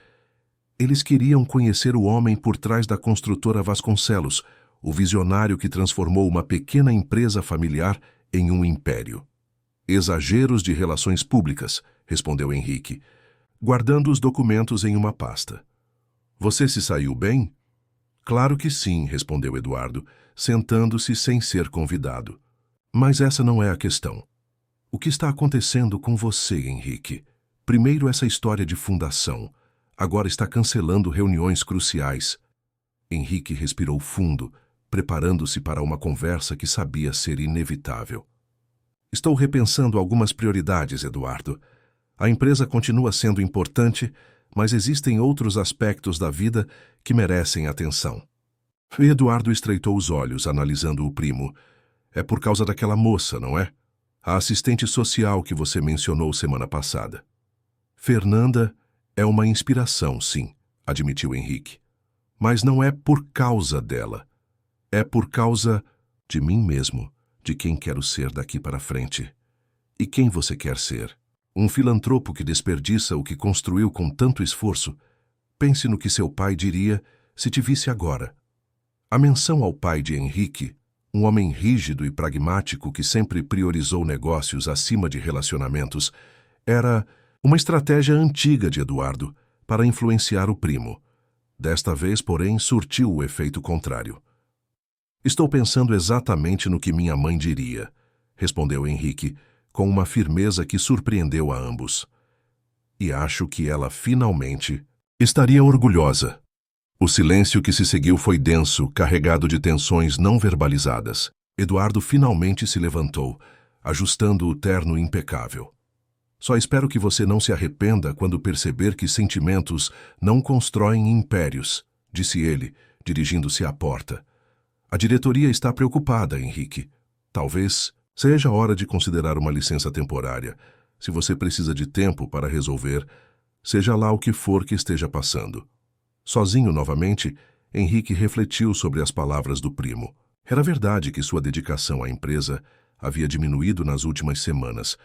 Eles queriam conhecer o homem por trás da construtora Vasconcelos, o visionário que transformou uma pequena empresa familiar em um império. "Exageros de relações públicas", respondeu Henrique, guardando os documentos em uma pasta. Você se saiu bem? Claro que sim, respondeu Eduardo, sentando-se sem ser convidado. Mas essa não é a questão. O que está acontecendo com você, Henrique? Primeiro essa história de fundação. Agora está cancelando reuniões cruciais. Henrique respirou fundo, preparando-se para uma conversa que sabia ser inevitável. Estou repensando algumas prioridades, Eduardo. A empresa continua sendo importante, mas existem outros aspectos da vida que merecem atenção. Eduardo estreitou os olhos, analisando o primo. É por causa daquela moça, não é? A assistente social que você mencionou semana passada. Fernanda é uma inspiração, sim, admitiu Henrique. Mas não é por causa dela. É por causa de mim mesmo, de quem quero ser daqui para frente. E quem você quer ser? Um filantropo que desperdiça o que construiu com tanto esforço? Pense no que seu pai diria se te visse agora. A menção ao pai de Henrique, um homem rígido e pragmático que sempre priorizou negócios acima de relacionamentos, era uma estratégia antiga de Eduardo para influenciar o primo. Desta vez, porém, surtiu o efeito contrário. Estou pensando exatamente no que minha mãe diria, respondeu Henrique, com uma firmeza que surpreendeu a ambos. E acho que ela finalmente estaria orgulhosa. O silêncio que se seguiu foi denso, carregado de tensões não verbalizadas. Eduardo finalmente se levantou, ajustando o terno impecável. Só espero que você não se arrependa quando perceber que sentimentos não constroem impérios, disse ele, dirigindo-se à porta. A diretoria está preocupada, Henrique. Talvez seja hora de considerar uma licença temporária. Se você precisa de tempo para resolver, seja lá o que for que esteja passando. Sozinho novamente, Henrique refletiu sobre as palavras do primo. Era verdade que sua dedicação à empresa havia diminuído nas últimas semanas.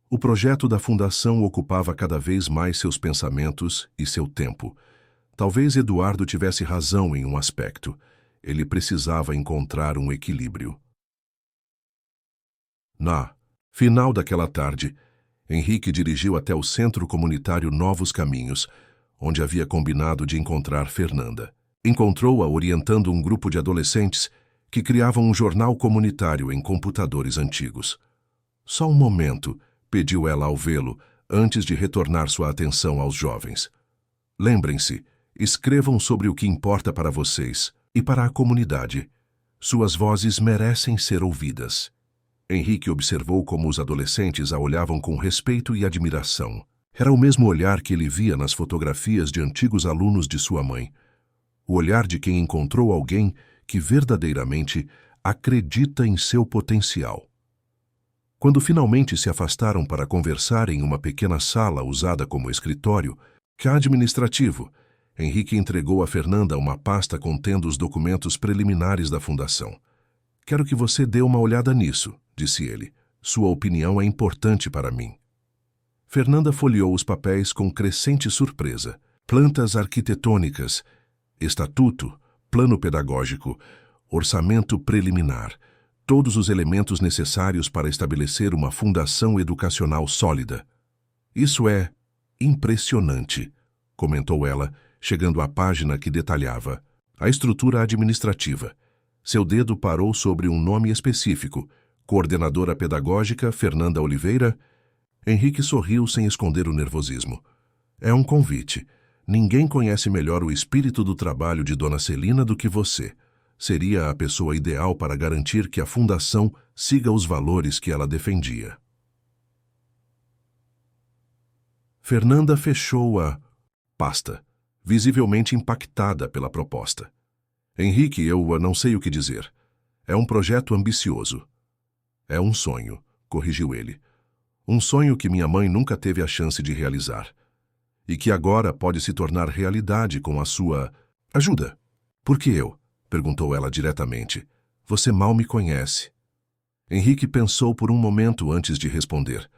O projeto da fundação ocupava cada vez mais seus pensamentos e seu tempo. Talvez Eduardo tivesse razão em um aspecto. Ele precisava encontrar um equilíbrio. Na final daquela tarde, Henrique dirigiu até o Centro Comunitário Novos Caminhos, onde havia combinado de encontrar Fernanda. Encontrou-a orientando um grupo de adolescentes que criavam um jornal comunitário em computadores antigos. Só um momento, pediu ela ao vê-lo, antes de retornar sua atenção aos jovens. Lembrem-se, escrevam sobre o que importa para vocês e para a comunidade. Suas vozes merecem ser ouvidas. Henrique observou como os adolescentes a olhavam com respeito e admiração. Era o mesmo olhar que ele via nas fotografias de antigos alunos de sua mãe. O olhar de quem encontrou alguém que verdadeiramente acredita em seu potencial. Quando finalmente se afastaram para conversar em uma pequena sala usada como escritório, administrativo, Henrique entregou a Fernanda uma pasta contendo os documentos preliminares da fundação. Quero que você dê uma olhada nisso, disse ele. Sua opinião é importante para mim. Fernanda folheou os papéis com crescente surpresa. Plantas arquitetônicas, estatuto, plano pedagógico, orçamento preliminar, todos os elementos necessários para estabelecer uma fundação educacional sólida. Isso é impressionante, comentou ela, chegando à página que detalhava a estrutura administrativa. Seu dedo parou sobre um nome específico, coordenadora pedagógica Fernanda Oliveira. Henrique sorriu sem esconder o nervosismo. É um convite. Ninguém conhece melhor o espírito do trabalho de Dona Celina do que você. Seria a pessoa ideal para garantir que a fundação siga os valores que ela defendia. Fernanda fechou a pasta, visivelmente impactada pela proposta. Henrique, eu não sei o que dizer. É um projeto ambicioso. É um sonho, corrigiu ele. Um sonho que minha mãe nunca teve a chance de realizar. E que agora pode se tornar realidade com a sua ajuda. Por que eu? Perguntou ela diretamente. Você mal me conhece. Henrique pensou por um momento antes de responder.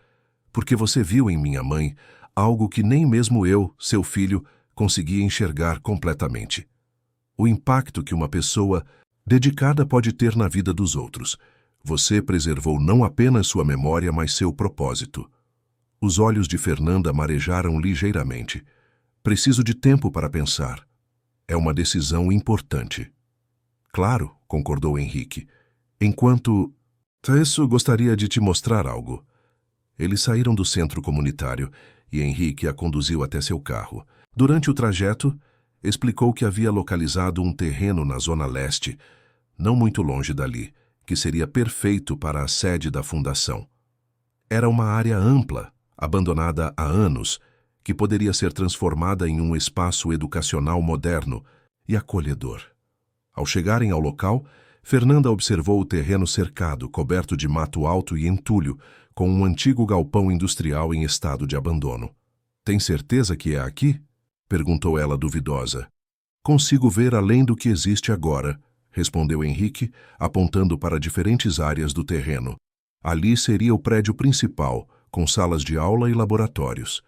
Porque você viu em minha mãe algo que nem mesmo eu, seu filho, conseguia enxergar completamente. O impacto que uma pessoa dedicada pode ter na vida dos outros. Você preservou não apenas sua memória, mas seu propósito. Os olhos de Fernanda marejaram ligeiramente. Preciso de tempo para pensar. É uma decisão importante. Claro, concordou Henrique. Enquanto... Isso, gostaria de te mostrar algo. Eles saíram do centro comunitário e Henrique a conduziu até seu carro. Durante o trajeto, explicou que havia localizado um terreno na zona leste, não muito longe dali, que seria perfeito para a sede da fundação. Era uma área ampla, abandonada há anos, que poderia ser transformada em um espaço educacional moderno e acolhedor. Ao chegarem ao local, Fernanda observou o terreno cercado, coberto de mato alto e entulho, com um antigo galpão industrial em estado de abandono. Tem certeza que é aqui? Perguntou ela duvidosa. Consigo ver além do que existe agora, respondeu Henrique, apontando para diferentes áreas do terreno. Ali seria o prédio principal, com salas de aula e laboratórios.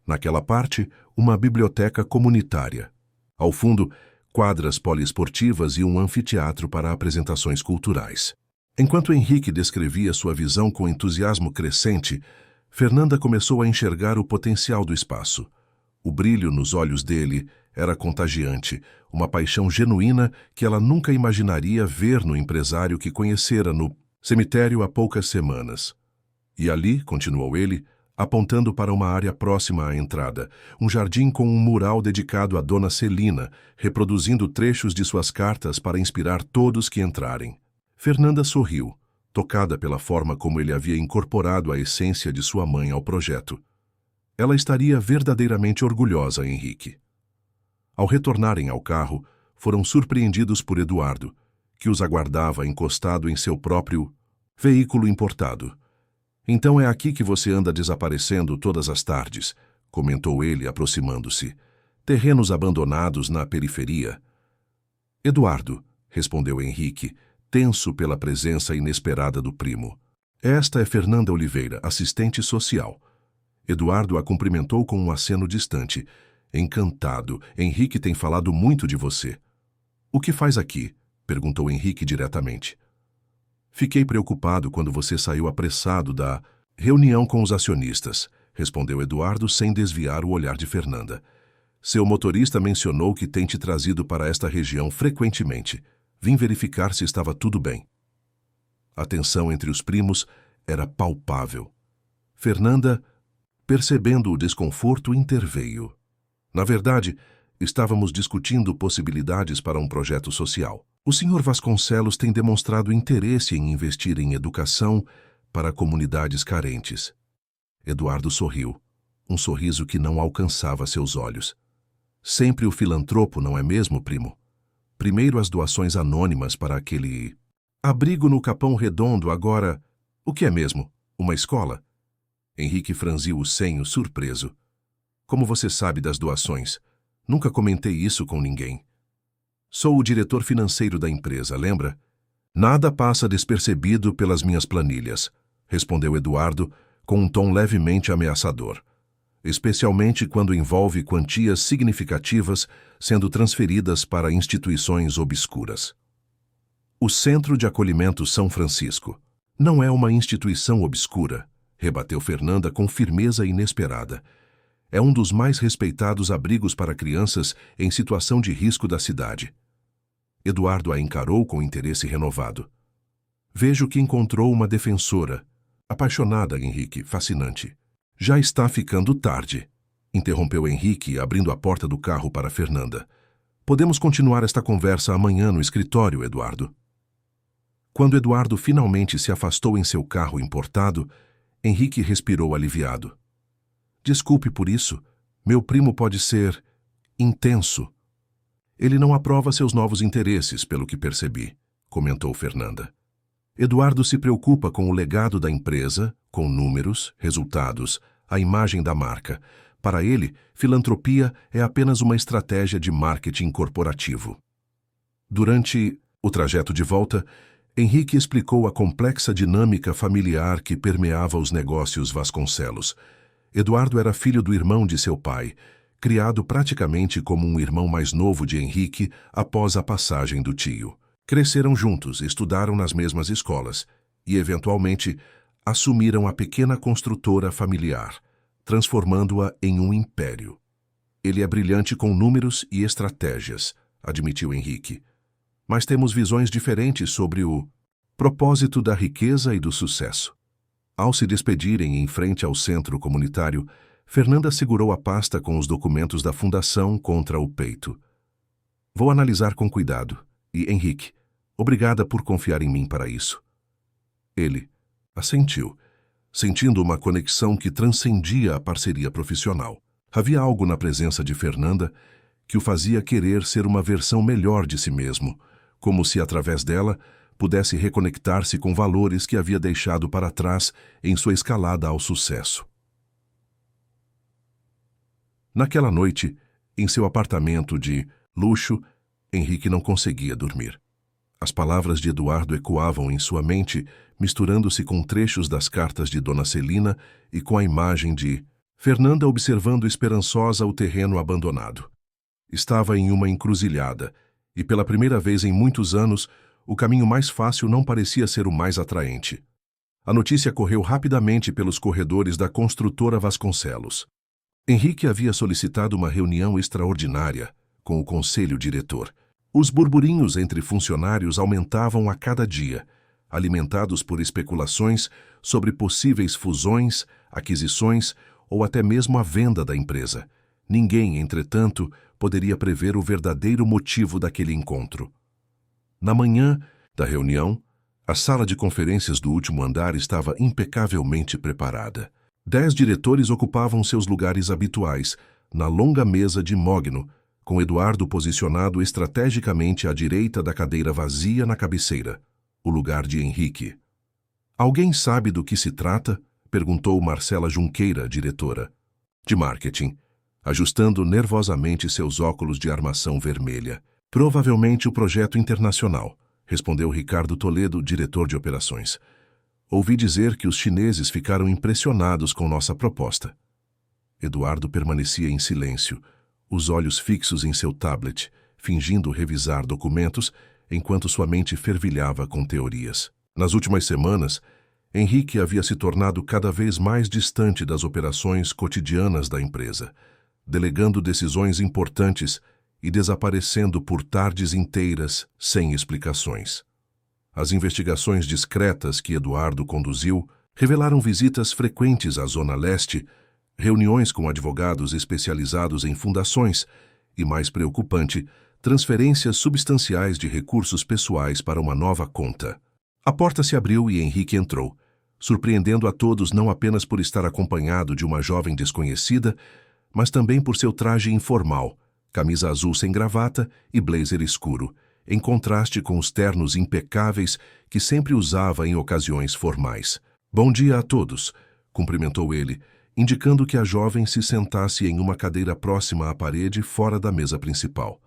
Naquela parte, uma biblioteca comunitária. Ao fundo, quadras poliesportivas e um anfiteatro para apresentações culturais. Enquanto Henrique descrevia sua visão com entusiasmo crescente, Fernanda começou a enxergar o potencial do espaço. O brilho nos olhos dele era contagiante, uma paixão genuína que ela nunca imaginaria ver no empresário que conhecera no cemitério há poucas semanas. E ali, continuou ele, apontando para uma área próxima à entrada, um jardim com um mural dedicado à Dona Celina, reproduzindo trechos de suas cartas para inspirar todos que entrarem. Fernanda sorriu, tocada pela forma como ele havia incorporado a essência de sua mãe ao projeto. Ela estaria verdadeiramente orgulhosa, Henrique. Ao retornarem ao carro, foram surpreendidos por Eduardo, que os aguardava encostado em seu próprio veículo importado. Então é aqui que você anda desaparecendo todas as tardes, comentou ele, aproximando-se. Terrenos abandonados na periferia. Eduardo, respondeu Henrique, tenso pela presença inesperada do primo. Esta é Fernanda Oliveira, assistente social. Eduardo a cumprimentou com um aceno distante. Encantado, Henrique tem falado muito de você. O que faz aqui? Perguntou Henrique diretamente. Fiquei preocupado quando você saiu apressado da reunião com os acionistas, respondeu Eduardo sem desviar o olhar de Fernanda. Seu motorista mencionou que tem te trazido para esta região frequentemente. Vim verificar se estava tudo bem. A tensão entre os primos era palpável. Fernanda, percebendo o desconforto, interveio. Na verdade, estávamos discutindo possibilidades para um projeto social. O Sr. Vasconcelos tem demonstrado interesse em investir em educação para comunidades carentes. Eduardo sorriu, um sorriso que não alcançava seus olhos. Sempre o filantropo, não é mesmo, primo? Primeiro as doações anônimas para aquele abrigo no Capão Redondo, agora... O que é mesmo? Uma escola? Henrique franziu o senho, surpreso. Como você sabe das doações? Nunca comentei isso com ninguém. Sou o diretor financeiro da empresa, lembra? Nada passa despercebido pelas minhas planilhas, respondeu Eduardo com um tom levemente ameaçador. Especialmente quando envolve quantias significativas sendo transferidas para instituições obscuras. O Centro de Acolhimento São Francisco não é uma instituição obscura, rebateu Fernanda com firmeza inesperada. É um dos mais respeitados abrigos para crianças em situação de risco da cidade. Eduardo a encarou com interesse renovado. Vejo que encontrou uma defensora. Apaixonada, Henrique, fascinante. Já está ficando tarde, interrompeu Henrique, abrindo a porta do carro para Fernanda. Podemos continuar esta conversa amanhã no escritório, Eduardo. Quando Eduardo finalmente se afastou em seu carro importado, Henrique respirou aliviado. Desculpe por isso, meu primo pode ser intenso. Ele não aprova seus novos interesses, pelo que percebi, comentou Fernanda. Eduardo se preocupa com o legado da empresa, com números, resultados, a imagem da marca. Para ele, filantropia é apenas uma estratégia de marketing corporativo. Durante o trajeto de volta, Henrique explicou a complexa dinâmica familiar que permeava os negócios Vasconcelos. Eduardo era filho do irmão de seu pai, criado praticamente como um irmão mais novo de Henrique após a passagem do tio. Cresceram juntos, estudaram nas mesmas escolas e, eventualmente, assumiram a pequena construtora familiar, transformando-a em um império. Ele é brilhante com números e estratégias, admitiu Henrique. Mas temos visões diferentes sobre o propósito da riqueza e do sucesso. Ao se despedirem em frente ao centro comunitário, Fernanda segurou a pasta com os documentos da fundação contra o peito. Vou analisar com cuidado. E, Henrique, obrigada por confiar em mim para isso. Ele assentiu, sentindo uma conexão que transcendia a parceria profissional. Havia algo na presença de Fernanda que o fazia querer ser uma versão melhor de si mesmo, como se, através dela, pudesse reconectar-se com valores que havia deixado para trás em sua escalada ao sucesso. Naquela noite, em seu apartamento de luxo, Henrique não conseguia dormir. As palavras de Eduardo ecoavam em sua mente, misturando-se com trechos das cartas de Dona Celina e com a imagem de Fernanda observando esperançosa o terreno abandonado. Estava em uma encruzilhada, e pela primeira vez em muitos anos, o caminho mais fácil não parecia ser o mais atraente. A notícia correu rapidamente pelos corredores da construtora Vasconcelos. Henrique havia solicitado uma reunião extraordinária com o conselho diretor. Os burburinhos entre funcionários aumentavam a cada dia, alimentados por especulações sobre possíveis fusões, aquisições ou até mesmo a venda da empresa. Ninguém, entretanto, poderia prever o verdadeiro motivo daquele encontro. Na manhã da reunião, a sala de conferências do último andar estava impecavelmente preparada. 10 diretores ocupavam seus lugares habituais, na longa mesa de mogno, com Eduardo posicionado estrategicamente à direita da cadeira vazia na cabeceira, o lugar de Henrique. Alguém sabe do que se trata? Perguntou Marcela Junqueira, diretora de marketing, ajustando nervosamente seus óculos de armação vermelha. Provavelmente o projeto internacional, respondeu Ricardo Toledo, diretor de operações. Ouvi dizer que os chineses ficaram impressionados com nossa proposta. Eduardo permanecia em silêncio, os olhos fixos em seu tablet, fingindo revisar documentos, enquanto sua mente fervilhava com teorias. Nas últimas semanas, Henrique havia se tornado cada vez mais distante das operações cotidianas da empresa, delegando decisões importantes e desaparecendo por tardes inteiras sem explicações. As investigações discretas que Eduardo conduziu revelaram visitas frequentes à Zona Leste, reuniões com advogados especializados em fundações e, mais preocupante, transferências substanciais de recursos pessoais para uma nova conta. A porta se abriu e Henrique entrou, surpreendendo a todos não apenas por estar acompanhado de uma jovem desconhecida, mas também por seu traje informal, camisa azul sem gravata e blazer escuro, em contraste com os ternos impecáveis que sempre usava em ocasiões formais. Bom dia a todos, cumprimentou ele, indicando que a jovem se sentasse em uma cadeira próxima à parede fora da mesa principal.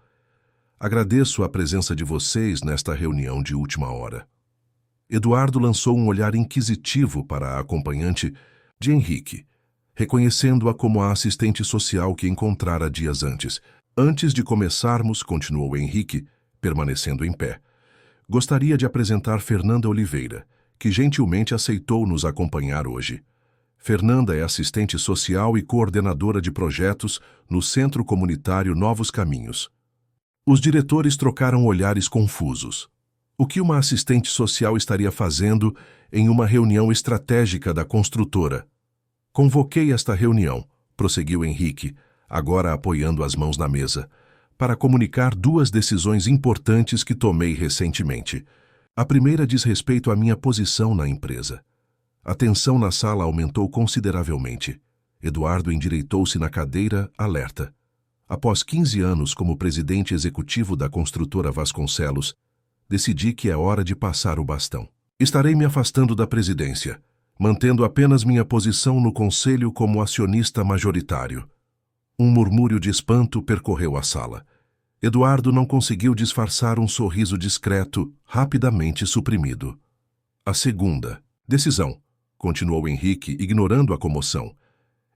Agradeço a presença de vocês nesta reunião de última hora. Eduardo lançou um olhar inquisitivo para a acompanhante de Henrique, reconhecendo-a como a assistente social que encontrara dias antes. Antes de começarmos, continuou Henrique, permanecendo em pé, gostaria de apresentar Fernanda Oliveira, que gentilmente aceitou nos acompanhar hoje. Fernanda é assistente social e coordenadora de projetos no Centro Comunitário Novos Caminhos. Os diretores trocaram olhares confusos. O que uma assistente social estaria fazendo em uma reunião estratégica da construtora? Convoquei esta reunião, prosseguiu Henrique, agora apoiando as mãos na mesa, para comunicar 2 decisões importantes que tomei recentemente. A primeira diz respeito à minha posição na empresa. A tensão na sala aumentou consideravelmente. Eduardo endireitou-se na cadeira, alerta. Após 15 anos como presidente executivo da construtora Vasconcelos, decidi que é hora de passar o bastão. Estarei me afastando da presidência, mantendo apenas minha posição no conselho como acionista majoritário. Um murmúrio de espanto percorreu a sala. Eduardo não conseguiu disfarçar um sorriso discreto, rapidamente suprimido. A segunda decisão, continuou Henrique, ignorando a comoção,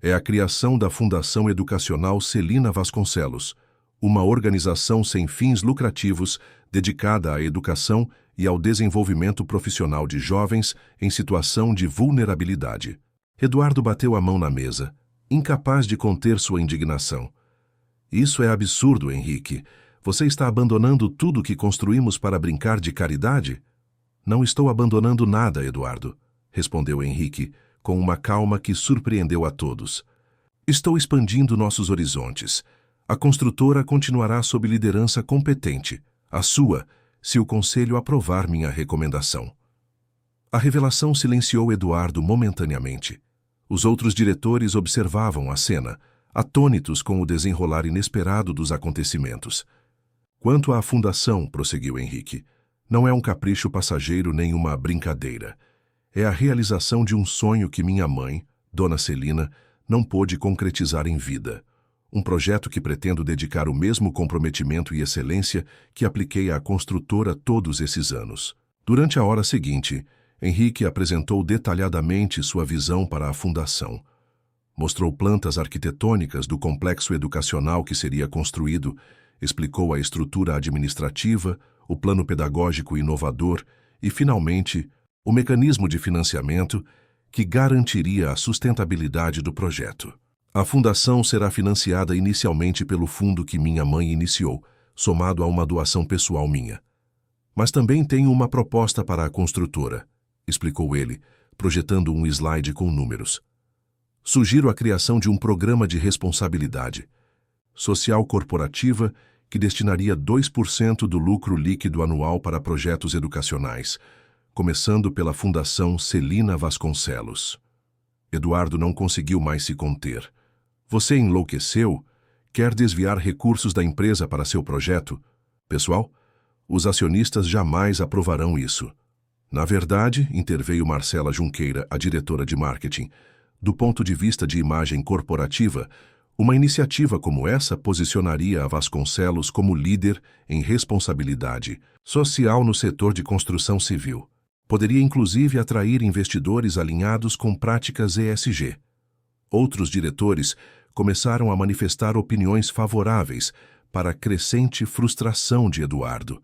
é a criação da Fundação Educacional Celina Vasconcelos, uma organização sem fins lucrativos dedicada à educação e ao desenvolvimento profissional de jovens em situação de vulnerabilidade. Eduardo bateu a mão na mesa, incapaz de conter sua indignação. Isso é absurdo, Henrique. Você está abandonando tudo que construímos para brincar de caridade? Não estou abandonando nada, Eduardo, respondeu Henrique, com uma calma que surpreendeu a todos. Estou expandindo nossos horizontes. A construtora continuará sob liderança competente, a sua, se o conselho aprovar minha recomendação. A revelação silenciou Eduardo momentaneamente. Os outros diretores observavam a cena, atônitos com o desenrolar inesperado dos acontecimentos. Quanto à fundação, prosseguiu Henrique, não é um capricho passageiro nem uma brincadeira. É a realização de um sonho que minha mãe, Dona Celina, não pôde concretizar em vida. Um projeto que pretendo dedicar o mesmo comprometimento e excelência que apliquei à construtora todos esses anos. Durante a hora seguinte, Henrique apresentou detalhadamente sua visão para a fundação. Mostrou plantas arquitetônicas do complexo educacional que seria construído, explicou a estrutura administrativa, o plano pedagógico inovador e, finalmente, o mecanismo de financiamento que garantiria a sustentabilidade do projeto. A fundação será financiada inicialmente pelo fundo que minha mãe iniciou, somado a uma doação pessoal minha. Mas também tenho uma proposta para a construtora, explicou ele, projetando um slide com números. Sugiro a criação de um programa de responsabilidade social corporativa que destinaria 2% do lucro líquido anual para projetos educacionais, começando pela Fundação Celina Vasconcelos. Eduardo não conseguiu mais se conter. Você enlouqueceu? Quer desviar recursos da empresa para seu projeto? Pessoal, os acionistas jamais aprovarão isso. Na verdade, interveio Marcela Junqueira, a diretora de marketing, do ponto de vista de imagem corporativa, uma iniciativa como essa posicionaria a Vasconcelos como líder em responsabilidade social no setor de construção civil. Poderia inclusive atrair investidores alinhados com práticas ESG. Outros diretores começaram a manifestar opiniões favoráveis para a crescente frustração de Eduardo.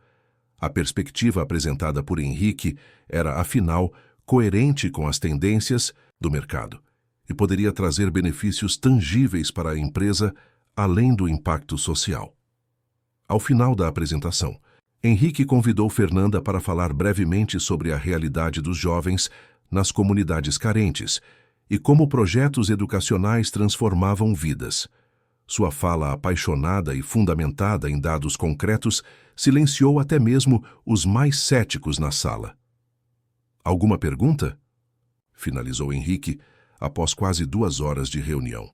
A perspectiva apresentada por Henrique era, afinal, coerente com as tendências do mercado e poderia trazer benefícios tangíveis para a empresa, além do impacto social. Ao final da apresentação, Henrique convidou Fernanda para falar brevemente sobre a realidade dos jovens nas comunidades carentes e como projetos educacionais transformavam vidas. Sua fala apaixonada e fundamentada em dados concretos silenciou até mesmo os mais céticos na sala. Alguma pergunta? Finalizou Henrique, após quase 2 horas de reunião.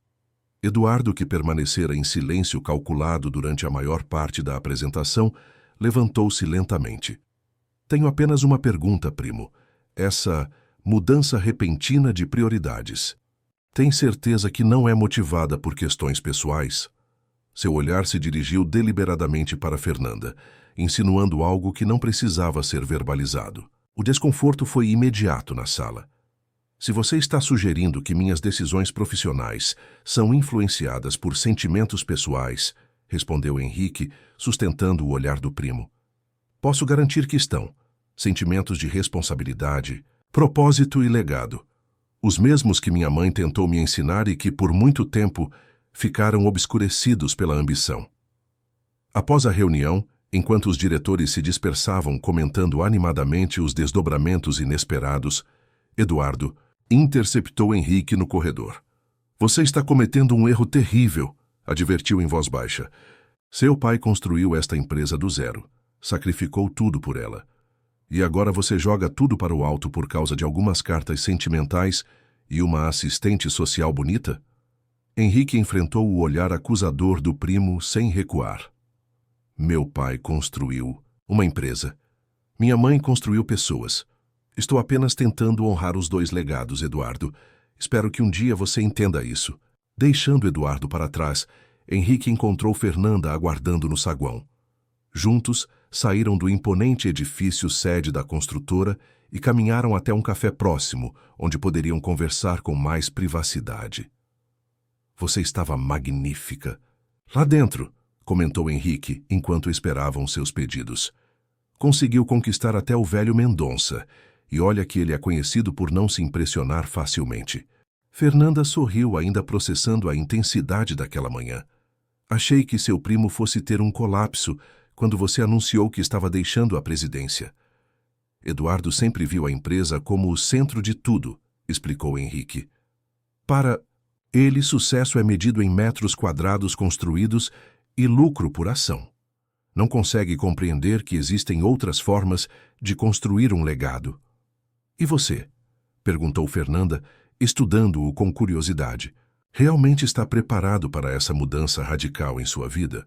Eduardo, que permanecera em silêncio calculado durante a maior parte da apresentação, levantou-se lentamente. Tenho apenas uma pergunta, primo. Essa mudança repentina de prioridades. Tem certeza que não é motivada por questões pessoais? Seu olhar se dirigiu deliberadamente para Fernanda, insinuando algo que não precisava ser verbalizado. O desconforto foi imediato na sala. Se você está sugerindo que minhas decisões profissionais são influenciadas por sentimentos pessoais, respondeu Henrique, sustentando o olhar do primo. Posso garantir que estão. Sentimentos de responsabilidade, propósito e legado. Os mesmos que minha mãe tentou me ensinar e que, por muito tempo, ficaram obscurecidos pela ambição. Após a reunião, enquanto os diretores se dispersavam comentando animadamente os desdobramentos inesperados, Eduardo interceptou Henrique no corredor. Você está cometendo um erro terrível, advertiu em voz baixa. Seu pai construiu esta empresa do zero, sacrificou tudo por ela. E agora você joga tudo para o alto por causa de algumas cartas sentimentais e uma assistente social bonita? Henrique enfrentou o olhar acusador do primo sem recuar. Meu pai construiu uma empresa. Minha mãe construiu pessoas. Estou apenas tentando honrar os 2 legados, Eduardo. Espero que um dia você entenda isso. Deixando Eduardo para trás, Henrique encontrou Fernanda aguardando no saguão. Juntos, saíram do imponente edifício sede da construtora e caminharam até um café próximo, onde poderiam conversar com mais privacidade. Você estava magnífica. Lá dentro, comentou Henrique, enquanto esperavam seus pedidos. Conseguiu conquistar até o velho Mendonça, e olha que ele é conhecido por não se impressionar facilmente. Fernanda sorriu, ainda processando a intensidade daquela manhã. Achei que seu primo fosse ter um colapso quando você anunciou que estava deixando a presidência. Eduardo sempre viu a empresa como o centro de tudo, explicou Henrique. Para ele, sucesso é medido em metros quadrados construídos e lucro por ação. Não consegue compreender que existem outras formas de construir um legado. E você? Perguntou Fernanda, estudando-o com curiosidade. Realmente está preparado para essa mudança radical em sua vida?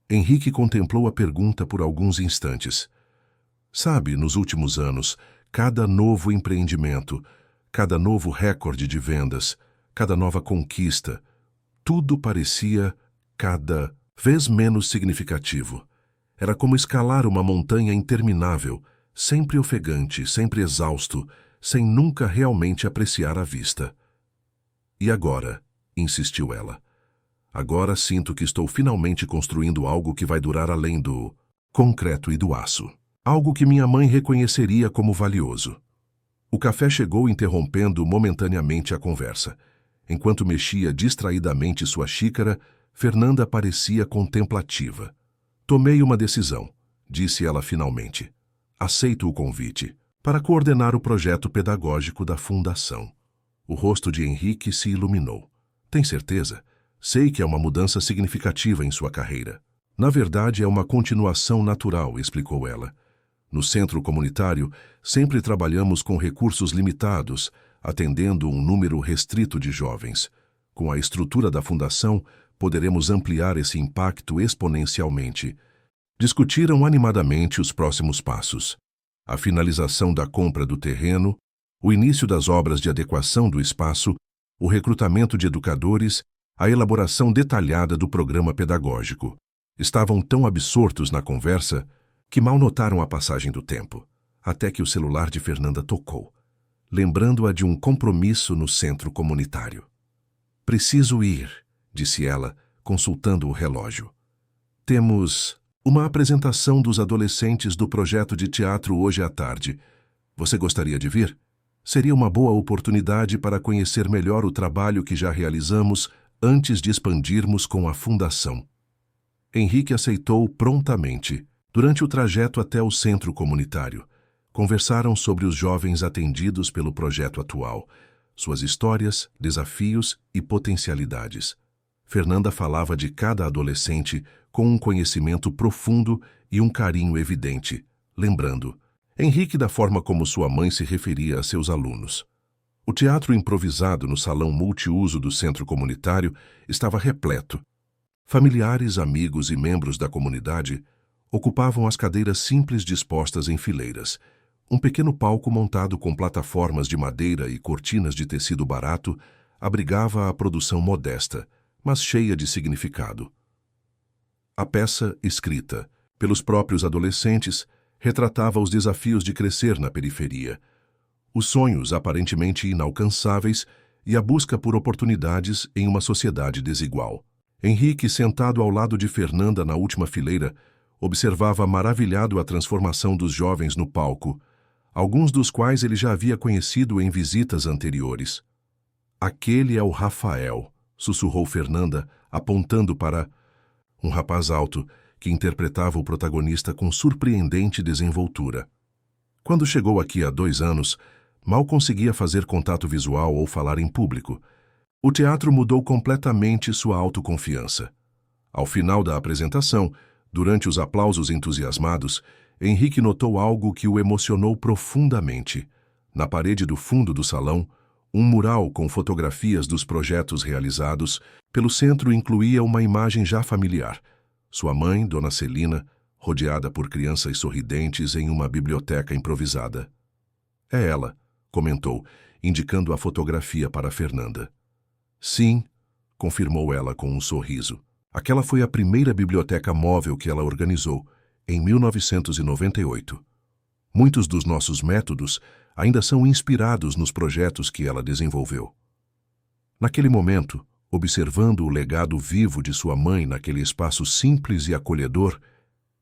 Henrique contemplou a pergunta por alguns instantes. Sabe, nos últimos anos, cada novo empreendimento, cada novo recorde de vendas, cada nova conquista, tudo parecia cada vez menos significativo. Era como escalar uma montanha interminável, sempre ofegante, sempre exausto, sem nunca realmente apreciar a vista. E agora? Insistiu ela. Agora sinto que estou finalmente construindo algo que vai durar além do concreto e do aço. Algo que minha mãe reconheceria como valioso. O café chegou, interrompendo momentaneamente a conversa. Enquanto mexia distraidamente sua xícara, Fernanda parecia contemplativa. Tomei uma decisão, disse ela finalmente. Aceito o convite para coordenar o projeto pedagógico da Fundação. O rosto de Henrique se iluminou. Tem certeza? Sei que é uma mudança significativa em sua carreira. Na verdade, é uma continuação natural, explicou ela. No centro comunitário, sempre trabalhamos com recursos limitados, atendendo um número restrito de jovens. Com a estrutura da fundação, poderemos ampliar esse impacto exponencialmente. Discutiram animadamente os próximos passos: a finalização da compra do terreno, o início das obras de adequação do espaço, o recrutamento de educadores, a elaboração detalhada do programa pedagógico. Estavam tão absortos na conversa que mal notaram a passagem do tempo, até que o celular de Fernanda tocou, lembrando-a de um compromisso no centro comunitário. Preciso ir, disse ela, consultando o relógio. Temos uma apresentação dos adolescentes do projeto de teatro hoje à tarde. Você gostaria de vir? Seria uma boa oportunidade para conhecer melhor o trabalho que já realizamos antes de expandirmos com a Fundação. Henrique aceitou prontamente. Durante o trajeto até o centro comunitário, conversaram sobre os jovens atendidos pelo projeto atual, suas histórias, desafios e potencialidades. Fernanda falava de cada adolescente com um conhecimento profundo e um carinho evidente, lembrando Henrique da forma como sua mãe se referia a seus alunos. O teatro improvisado no salão multiuso do centro comunitário estava repleto. Familiares, amigos e membros da comunidade ocupavam as cadeiras simples dispostas em fileiras. Um pequeno palco montado com plataformas de madeira e cortinas de tecido barato abrigava a produção modesta, mas cheia de significado. A peça, escrita pelos próprios adolescentes, retratava os desafios de crescer na periferia, os sonhos aparentemente inalcançáveis e a busca por oportunidades em uma sociedade desigual. Henrique, sentado ao lado de Fernanda na última fileira, observava maravilhado a transformação dos jovens no palco, alguns dos quais ele já havia conhecido em visitas anteriores. Aquele é o Rafael, sussurrou Fernanda, apontando para um rapaz alto que interpretava o protagonista com surpreendente desenvoltura. Quando chegou aqui há 2 anos, mal conseguia fazer contato visual ou falar em público. O teatro mudou completamente sua autoconfiança. Ao final da apresentação, durante os aplausos entusiasmados, Henrique notou algo que o emocionou profundamente. Na parede do fundo do salão, um mural com fotografias dos projetos realizados pelo centro incluía uma imagem já familiar. Sua mãe, Dona Celina, rodeada por crianças sorridentes em uma biblioteca improvisada. É ela, comentou, indicando a fotografia para Fernanda. Sim, confirmou ela com um sorriso. Aquela foi a primeira biblioteca móvel que ela organizou, em 1998. Muitos dos nossos métodos ainda são inspirados nos projetos que ela desenvolveu. Naquele momento, observando o legado vivo de sua mãe naquele espaço simples e acolhedor,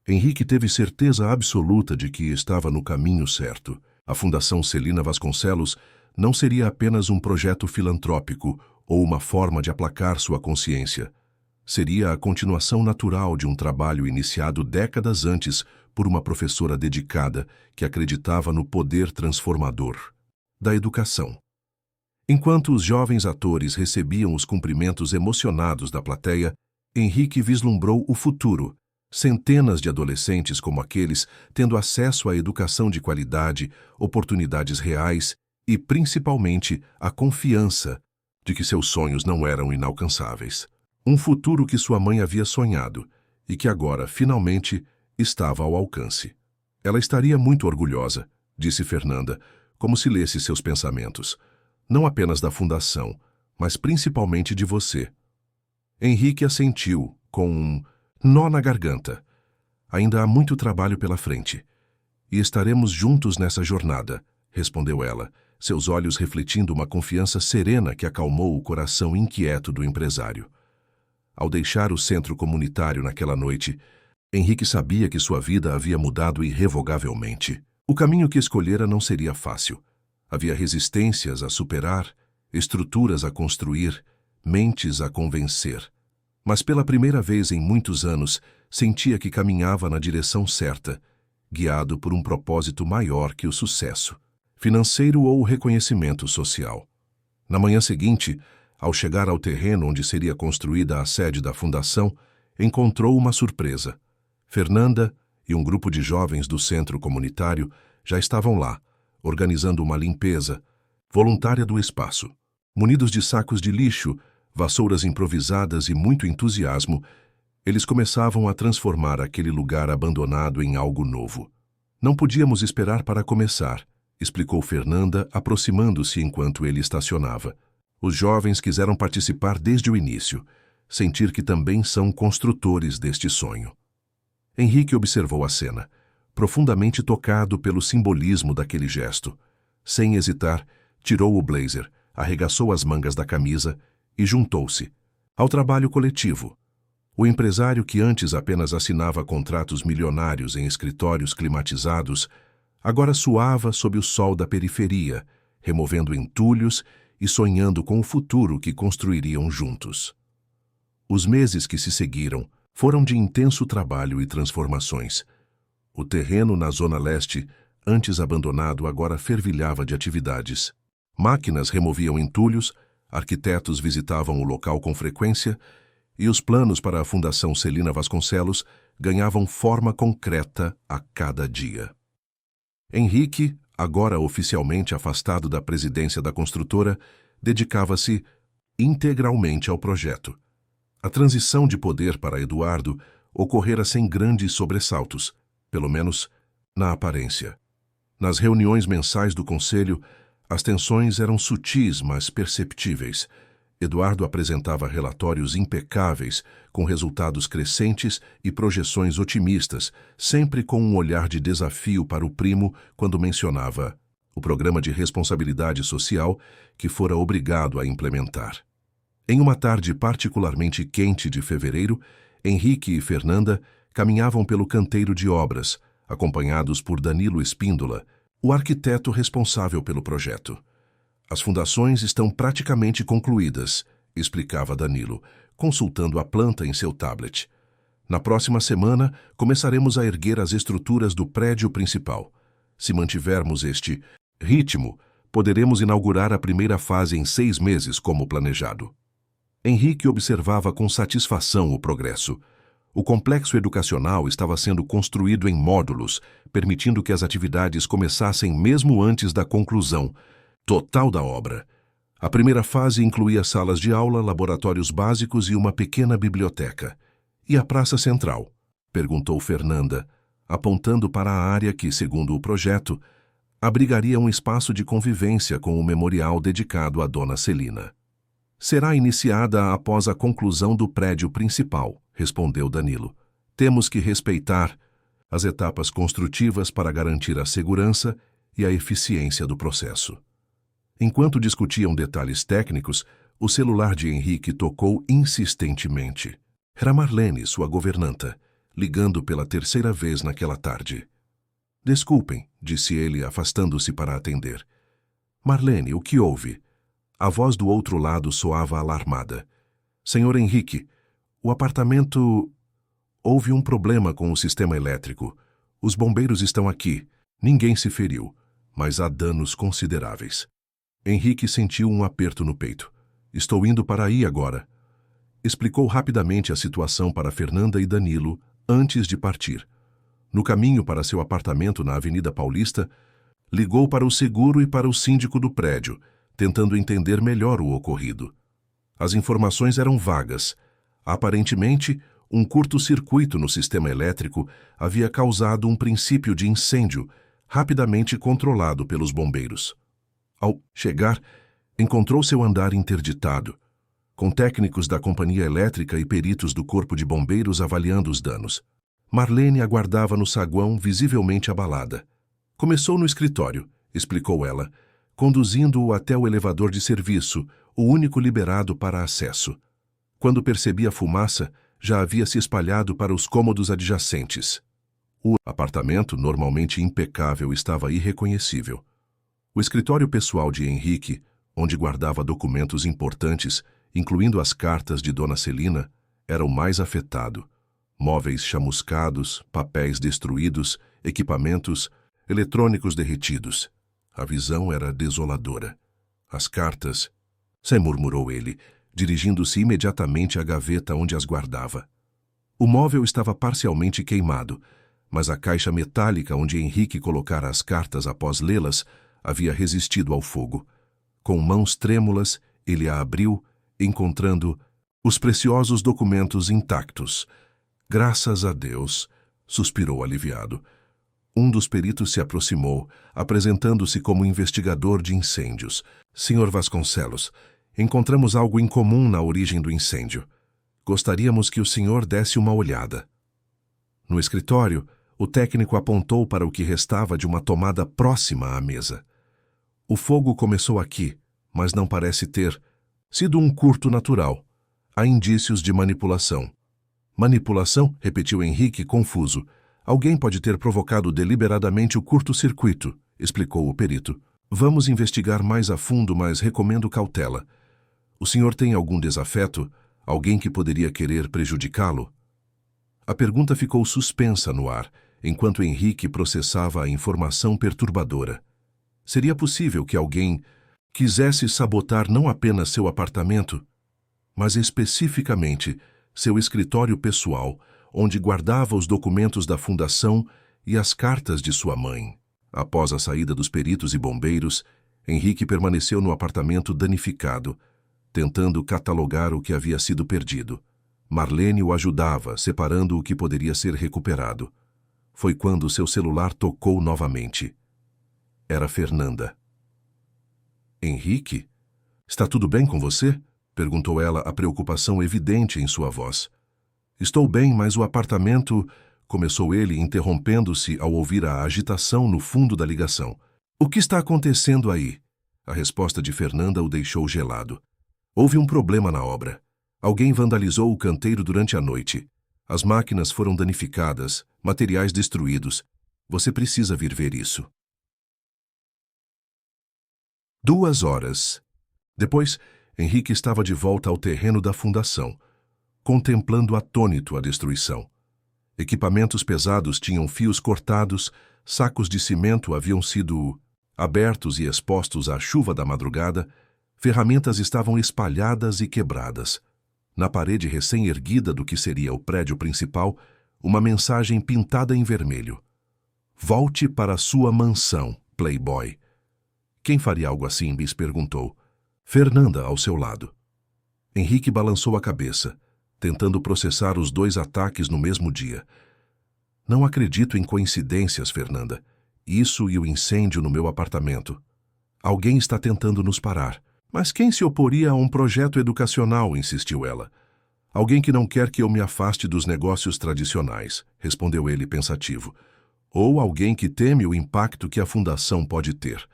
Henrique teve certeza absoluta de que estava no caminho certo. A Fundação Celina Vasconcelos não seria apenas um projeto filantrópico ou uma forma de aplacar sua consciência. Seria a continuação natural de um trabalho iniciado décadas antes por uma professora dedicada que acreditava no poder transformador da educação. Enquanto os jovens atores recebiam os cumprimentos emocionados da plateia, Henrique vislumbrou o futuro. Centenas de adolescentes como aqueles tendo acesso à educação de qualidade, oportunidades reais e, principalmente, a confiança de que seus sonhos não eram inalcançáveis. Um futuro que sua mãe havia sonhado e que agora, finalmente, estava ao alcance. Ela estaria muito orgulhosa, disse Fernanda, como se lesse seus pensamentos. Não apenas da fundação, mas principalmente de você. Henrique assentiu, com um nó na garganta. Ainda há muito trabalho pela frente. E estaremos juntos nessa jornada, respondeu ela, seus olhos refletindo uma confiança serena que acalmou o coração inquieto do empresário. Ao deixar o centro comunitário naquela noite, Henrique sabia que sua vida havia mudado irrevogavelmente. O caminho que escolhera não seria fácil. Havia resistências a superar, estruturas a construir, mentes a convencer. Mas pela primeira vez em muitos anos, sentia que caminhava na direção certa, guiado por um propósito maior que o sucesso, financeiro ou reconhecimento social. Na manhã seguinte, ao chegar ao terreno onde seria construída a sede da fundação, encontrou uma surpresa. Fernanda e um grupo de jovens do centro comunitário já estavam lá, organizando uma limpeza voluntária do espaço. Munidos de sacos de lixo, vassouras improvisadas e muito entusiasmo, eles começavam a transformar aquele lugar abandonado em algo novo. Não podíamos esperar para começar, explicou Fernanda, aproximando-se enquanto ele estacionava. Os jovens quiseram participar desde o início, sentir que também são construtores deste sonho. Henrique observou a cena, profundamente tocado pelo simbolismo daquele gesto. Sem hesitar, tirou o blazer, arregaçou as mangas da camisa e juntou-se ao trabalho coletivo. O empresário que antes apenas assinava contratos milionários em escritórios climatizados, agora suava sob o sol da periferia, removendo entulhos e sonhando com o futuro que construiriam juntos. Os meses que se seguiram foram de intenso trabalho e transformações. O terreno na Zona Leste, antes abandonado, agora fervilhava de atividades. Máquinas removiam entulhos, arquitetos visitavam o local com frequência e os planos para a Fundação Celina Vasconcelos ganhavam forma concreta a cada dia. Henrique, agora oficialmente afastado da presidência da construtora, dedicava-se integralmente ao projeto. A transição de poder para Eduardo ocorrera sem grandes sobressaltos, pelo menos na aparência. Nas reuniões mensais do conselho, as tensões eram sutis, mas perceptíveis. Eduardo apresentava relatórios impecáveis, com resultados crescentes e projeções otimistas, sempre com um olhar de desafio para o primo quando mencionava o programa de responsabilidade social que fora obrigado a implementar. Em uma tarde particularmente quente de fevereiro, Henrique e Fernanda caminhavam pelo canteiro de obras, acompanhados por Danilo Espíndola, o arquiteto responsável pelo projeto. As fundações estão praticamente concluídas, explicava Danilo, consultando a planta em seu tablet. Na próxima semana, começaremos a erguer as estruturas do prédio principal. Se mantivermos este ritmo, poderemos inaugurar a primeira fase em 6 meses, como planejado. Henrique observava com satisfação o progresso. O complexo educacional estava sendo construído em módulos, permitindo que as atividades começassem mesmo antes da conclusão total da obra. A primeira fase incluía salas de aula, laboratórios básicos e uma pequena biblioteca. E a praça central? Perguntou Fernanda, apontando para a área que, segundo o projeto, abrigaria um espaço de convivência com o memorial dedicado à Dona Celina. Será iniciada após a conclusão do prédio principal, respondeu Danilo. Temos que respeitar as etapas construtivas para garantir a segurança e a eficiência do processo. Enquanto discutiam detalhes técnicos, o celular de Henrique tocou insistentemente. Era Marlene, sua governanta, ligando pela 3ª vez naquela tarde. Desculpem, disse ele, afastando-se para atender. Marlene, o que houve? A voz do outro lado soava alarmada. Senhor Henrique, o apartamento... Houve um problema com o sistema elétrico. Os bombeiros estão aqui. Ninguém se feriu, mas há danos consideráveis. Henrique sentiu um aperto no peito. Estou indo para aí agora. Explicou rapidamente a situação para Fernanda e Danilo antes de partir. No caminho para seu apartamento na Avenida Paulista, ligou para o seguro e para o síndico do prédio, tentando entender melhor o ocorrido. As informações eram vagas. Aparentemente, um curto-circuito no sistema elétrico havia causado um princípio de incêndio, rapidamente controlado pelos bombeiros. Ao chegar, encontrou seu andar interditado, com técnicos da companhia elétrica e peritos do Corpo de Bombeiros avaliando os danos. Marlene aguardava no saguão, visivelmente abalada. Começou no escritório, explicou ela, conduzindo-o até o elevador de serviço, o único liberado para acesso. Quando percebi a fumaça, já havia se espalhado para os cômodos adjacentes. O apartamento, normalmente impecável, estava irreconhecível. O escritório pessoal de Henrique, onde guardava documentos importantes, incluindo as cartas de Dona Celina, era o mais afetado. Móveis chamuscados, papéis destruídos, equipamentos eletrônicos derretidos. A visão era desoladora. As cartas... Sem, murmurou ele, dirigindo-se imediatamente à gaveta onde as guardava. O móvel estava parcialmente queimado, mas a caixa metálica onde Henrique colocara as cartas após lê-las havia resistido ao fogo. Com mãos trêmulas, ele a abriu, encontrando os preciosos documentos intactos. Graças a Deus, suspirou aliviado. Um dos peritos se aproximou, apresentando-se como investigador de incêndios. Senhor Vasconcelos, encontramos algo em comum na origem do incêndio. Gostaríamos que o senhor desse uma olhada. No escritório, o técnico apontou para o que restava de uma tomada próxima à mesa. O fogo começou aqui, mas não parece ter sido um curto natural. Há indícios de manipulação. Manipulação? Repetiu Henrique, confuso. Alguém pode ter provocado deliberadamente o curto-circuito, explicou o perito. Vamos investigar mais a fundo, mas recomendo cautela. O senhor tem algum desafeto? Alguém que poderia querer prejudicá-lo? A pergunta ficou suspensa no ar, enquanto Henrique processava a informação perturbadora. Seria possível que alguém quisesse sabotar não apenas seu apartamento, mas especificamente seu escritório pessoal, onde guardava os documentos da fundação e as cartas de sua mãe. Após a saída dos peritos e bombeiros, Henrique permaneceu no apartamento danificado, tentando catalogar o que havia sido perdido. Marlene o ajudava, separando o que poderia ser recuperado. Foi quando seu celular tocou novamente. Era Fernanda. Henrique? Está tudo bem com você? Perguntou ela, a preocupação evidente em sua voz. Estou bem, mas o apartamento... Começou ele, interrompendo-se ao ouvir a agitação no fundo da ligação. O que está acontecendo aí? A resposta de Fernanda o deixou gelado. Houve um problema na obra. Alguém vandalizou o canteiro durante a noite. As máquinas foram danificadas, materiais destruídos. Você precisa vir ver isso. 2 horas. Depois, Henrique estava de volta ao terreno da fundação, contemplando atônito a destruição. Equipamentos pesados tinham fios cortados, sacos de cimento haviam sido abertos e expostos à chuva da madrugada, ferramentas estavam espalhadas e quebradas. Na parede recém-erguida do que seria o prédio principal, uma mensagem pintada em vermelho. Volte para sua mansão, playboy. Quem faria algo assim? Bis perguntou. Fernanda, ao seu lado. Henrique balançou a cabeça, tentando processar os 2 ataques no mesmo dia. Não acredito em coincidências, Fernanda. Isso e o incêndio no meu apartamento. Alguém está tentando nos parar. Mas quem se oporia a um projeto educacional, insistiu ela. Alguém que não quer que eu me afaste dos negócios tradicionais, respondeu ele pensativo. Ou alguém que teme o impacto que a fundação pode ter.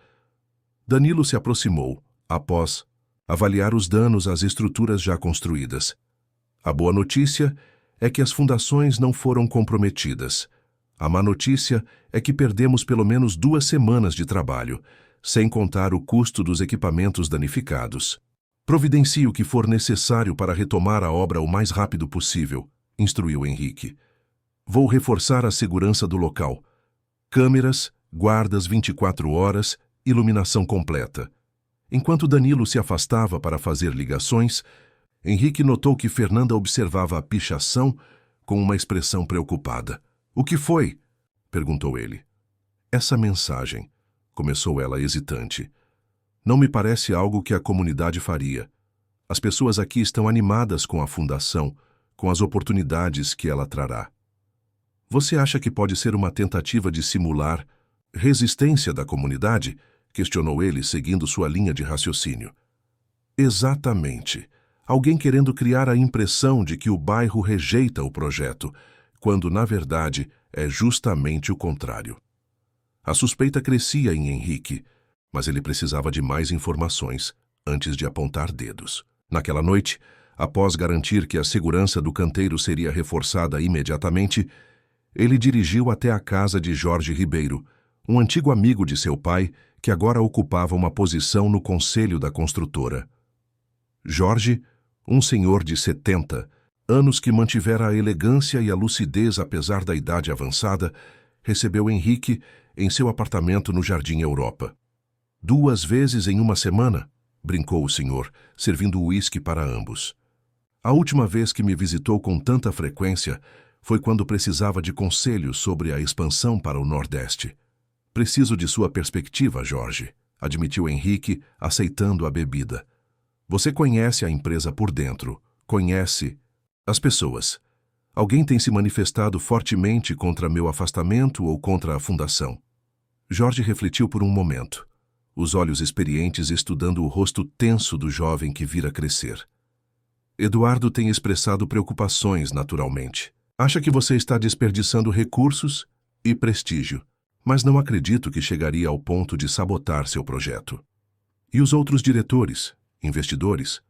Danilo se aproximou, após avaliar os danos às estruturas já construídas. A boa notícia é que as fundações não foram comprometidas. A má notícia é que perdemos pelo menos 2 semanas de trabalho. sem contar o custo dos equipamentos danificados. Providencie o que for necessário para retomar a obra o mais rápido possível, instruiu Henrique. Vou reforçar a segurança do local. Câmeras, guardas 24 horas, iluminação completa. Enquanto Danilo se afastava para fazer ligações, Henrique notou que Fernanda observava a pichação com uma expressão preocupada. — O que foi? — perguntou ele. — Essa mensagem, começou ela hesitante. Não me parece algo que a comunidade faria. As pessoas aqui estão animadas com a fundação, com as oportunidades que ela trará. Você acha que pode ser uma tentativa de simular resistência da comunidade? Questionou ele, seguindo sua linha de raciocínio. Exatamente. Alguém querendo criar a impressão de que o bairro rejeita o projeto, quando, na verdade, é justamente o contrário. A suspeita crescia em Henrique, mas ele precisava de mais informações antes de apontar dedos. Naquela noite, após garantir que a segurança do canteiro seria reforçada imediatamente, ele dirigiu até a casa de Jorge Ribeiro, um antigo amigo de seu pai que agora ocupava uma posição no conselho da construtora. Jorge, um senhor de 70 anos que mantivera a elegância e a lucidez apesar da idade avançada, recebeu Henrique em seu apartamento no Jardim Europa. 2 vezes em uma semana, brincou o senhor, servindo uísque para ambos. A última vez que me visitou com tanta frequência foi quando precisava de conselhos sobre a expansão para o Nordeste. Preciso de sua perspectiva, Jorge, admitiu Henrique, aceitando a bebida. Você conhece a empresa por dentro, conhece as pessoas. Alguém tem se manifestado fortemente contra meu afastamento ou contra a fundação? Jorge refletiu por um momento, os olhos experientes estudando o rosto tenso do jovem que vira crescer. Eduardo tem expressado preocupações, naturalmente. Acha que você está desperdiçando recursos e prestígio, mas não acredito que chegaria ao ponto de sabotar seu projeto. E os outros diretores, investidores?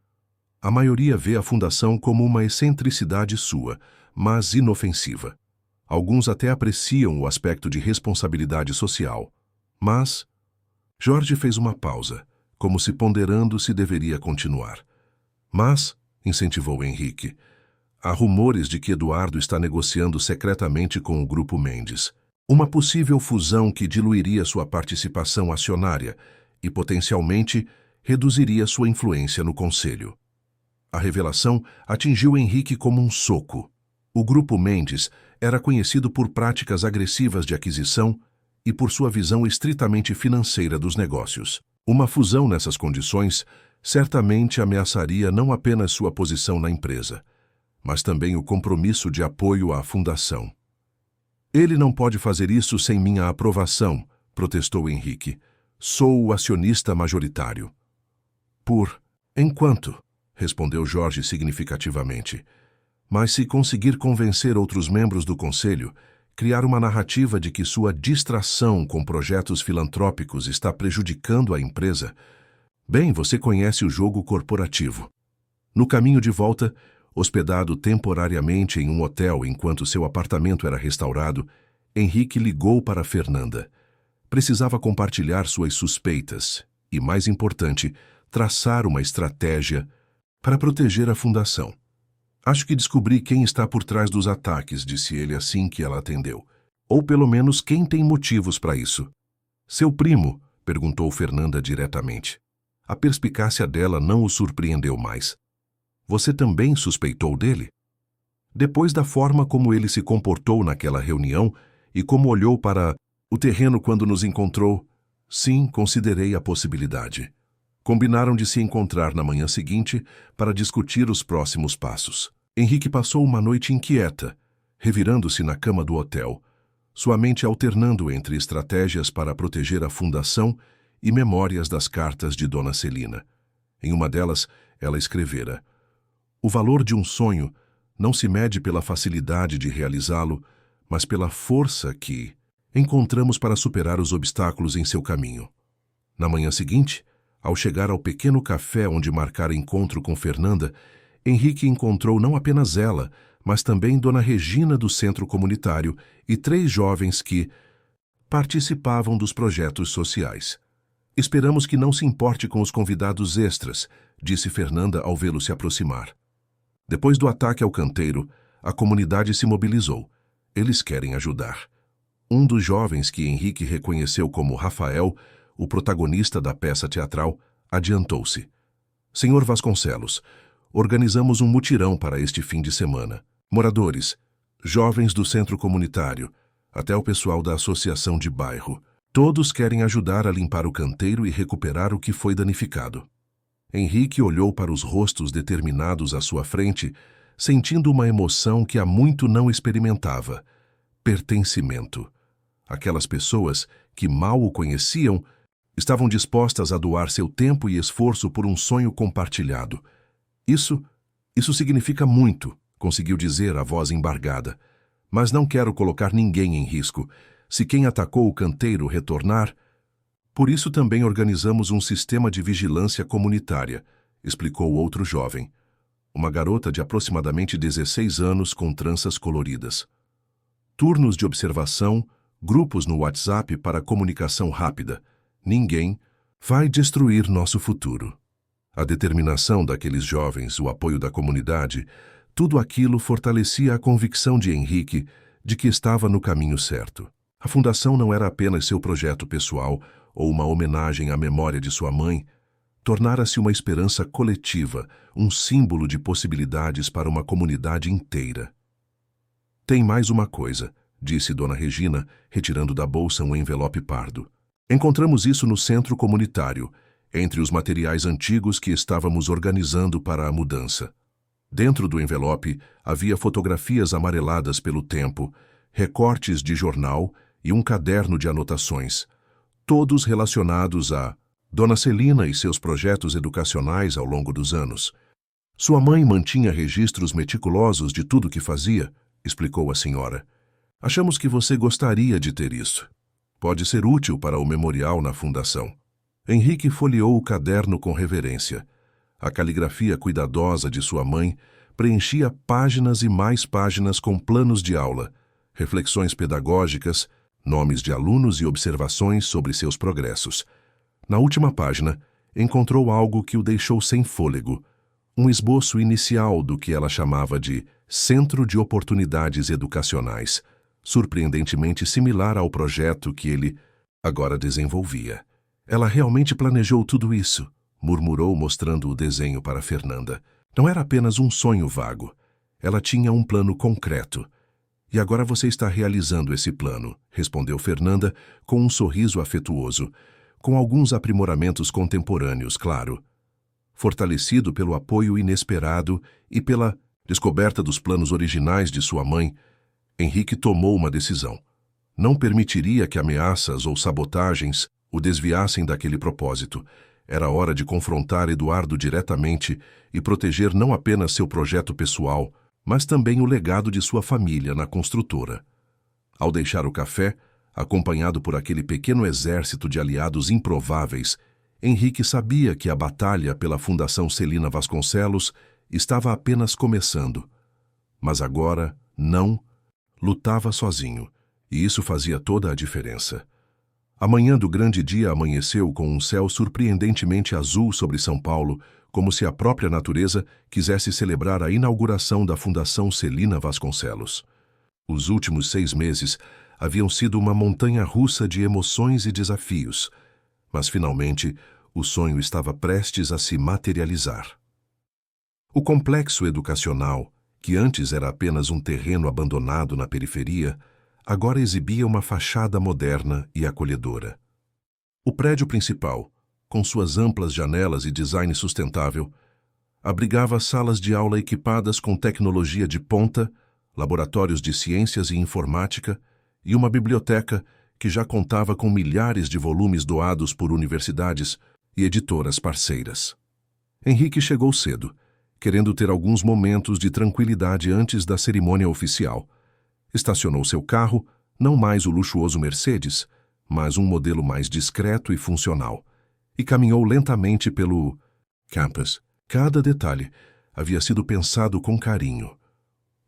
A maioria vê a fundação como uma excentricidade sua, mas inofensiva. Alguns até apreciam o aspecto de responsabilidade social. Mas... Jorge fez uma pausa, como se ponderando se deveria continuar. Mas, incentivou Henrique, há rumores de que Eduardo está negociando secretamente com o Grupo Mendes. Uma possível fusão que diluiria sua participação acionária e, potencialmente, reduziria sua influência no conselho. A revelação atingiu Henrique como um soco. O Grupo Mendes era conhecido por práticas agressivas de aquisição e por sua visão estritamente financeira dos negócios. Uma fusão nessas condições certamente ameaçaria não apenas sua posição na empresa, mas também o compromisso de apoio à fundação. Ele não pode fazer isso sem minha aprovação, protestou Henrique. Sou o acionista majoritário. Por enquanto, respondeu Jorge significativamente. Mas se conseguir convencer outros membros do conselho, criar uma narrativa de que sua distração com projetos filantrópicos está prejudicando a empresa, bem, você conhece o jogo corporativo. No caminho de volta, hospedado temporariamente em um hotel enquanto seu apartamento era restaurado, Henrique ligou para Fernanda. Precisava compartilhar suas suspeitas e, mais importante, traçar uma estratégia para proteger a fundação. Acho que descobri quem está por trás dos ataques, disse ele assim que ela atendeu. Ou pelo menos quem tem motivos para isso. Seu primo? Perguntou Fernanda diretamente. A perspicácia dela não o surpreendeu mais. Você também suspeitou dele? Depois da forma como ele se comportou naquela reunião e como olhou para o terreno quando nos encontrou, sim, considerei a possibilidade. Combinaram de se encontrar na manhã seguinte para discutir os próximos passos. Henrique passou uma noite inquieta, revirando-se na cama do hotel, sua mente alternando entre estratégias para proteger a fundação e memórias das cartas de Dona Celina. Em uma delas, ela escrevera: o valor de um sonho não se mede pela facilidade de realizá-lo, mas pela força que encontramos para superar os obstáculos em seu caminho. Na manhã seguinte, ao chegar ao pequeno café onde marcara encontro com Fernanda, Henrique encontrou não apenas ela, mas também Dona Regina do Centro Comunitário e 3 jovens que participavam dos projetos sociais. Esperamos que não se importe com os convidados extras, disse Fernanda ao vê-lo se aproximar. Depois do ataque ao canteiro, a comunidade se mobilizou. Eles querem ajudar. Um dos jovens que Henrique reconheceu como Rafael, o protagonista da peça teatral, adiantou-se. Senhor Vasconcelos, organizamos um mutirão para este fim de semana. Moradores, jovens do centro comunitário, até o pessoal da associação de bairro. Todos querem ajudar a limpar o canteiro e recuperar o que foi danificado. Henrique olhou para os rostos determinados à sua frente, sentindo uma emoção que há muito não experimentava: pertencimento. Aquelas pessoas, que mal o conheciam, estavam dispostas a doar seu tempo e esforço por um sonho compartilhado. Isso significa muito, conseguiu dizer a voz embargada. Mas não quero colocar ninguém em risco. Se quem atacou o canteiro retornar... Por isso também organizamos um sistema de vigilância comunitária, explicou outro jovem. Uma garota de aproximadamente 16 anos com tranças coloridas. Turnos de observação, grupos no WhatsApp para comunicação rápida. Ninguém vai destruir nosso futuro. A determinação daqueles jovens, o apoio da comunidade, tudo aquilo fortalecia a convicção de Henrique de que estava no caminho certo. A fundação não era apenas seu projeto pessoal ou uma homenagem à memória de sua mãe, tornara-se uma esperança coletiva, um símbolo de possibilidades para uma comunidade inteira. Tem mais uma coisa, disse Dona Regina, retirando da bolsa um envelope pardo. Encontramos isso no centro comunitário, entre os materiais antigos que estávamos organizando para a mudança. Dentro do envelope havia fotografias amareladas pelo tempo, recortes de jornal e um caderno de anotações, todos relacionados a Dona Celina e seus projetos educacionais ao longo dos anos. Sua mãe mantinha registros meticulosos de tudo que fazia, explicou a senhora. Achamos que você gostaria de ter isso. Pode ser útil para o memorial na fundação. Henrique folheou o caderno com reverência. A caligrafia cuidadosa de sua mãe preenchia páginas e mais páginas com planos de aula, reflexões pedagógicas, nomes de alunos e observações sobre seus progressos. Na última página, encontrou algo que o deixou sem fôlego, um esboço inicial do que ela chamava de Centro de Oportunidades Educacionais, surpreendentemente similar ao projeto que ele agora desenvolvia. Ela realmente planejou tudo isso, murmurou mostrando o desenho para Fernanda. Não era apenas um sonho vago. Ela tinha um plano concreto. E agora você está realizando esse plano, respondeu Fernanda com um sorriso afetuoso, com alguns aprimoramentos contemporâneos, claro. Fortalecido pelo apoio inesperado e pela descoberta dos planos originais de sua mãe, Henrique tomou uma decisão. Não permitiria que ameaças ou sabotagens o desviassem daquele propósito. Era hora de confrontar Eduardo diretamente e proteger não apenas seu projeto pessoal, mas também o legado de sua família na construtora. Ao deixar o café, acompanhado por aquele pequeno exército de aliados improváveis, Henrique sabia que a batalha pela Fundação Celina Vasconcelos estava apenas começando. Mas agora, não, lutava sozinho, e isso fazia toda a diferença. A manhã do grande dia amanheceu com um céu surpreendentemente azul sobre São Paulo, como se a própria natureza quisesse celebrar a inauguração da Fundação Celina Vasconcelos. Os últimos 6 meses haviam sido uma montanha-russa de emoções e desafios, mas finalmente o sonho estava prestes a se materializar. O complexo educacional, que antes era apenas um terreno abandonado na periferia, agora exibia uma fachada moderna e acolhedora. O prédio principal, com suas amplas janelas e design sustentável, abrigava salas de aula equipadas com tecnologia de ponta, laboratórios de ciências e informática e uma biblioteca que já contava com milhares de volumes doados por universidades e editoras parceiras. Henrique chegou cedo, querendo ter alguns momentos de tranquilidade antes da cerimônia oficial. Estacionou seu carro, não mais o luxuoso Mercedes, mas um modelo mais discreto e funcional, e caminhou lentamente pelo campus. Cada detalhe havia sido pensado com carinho.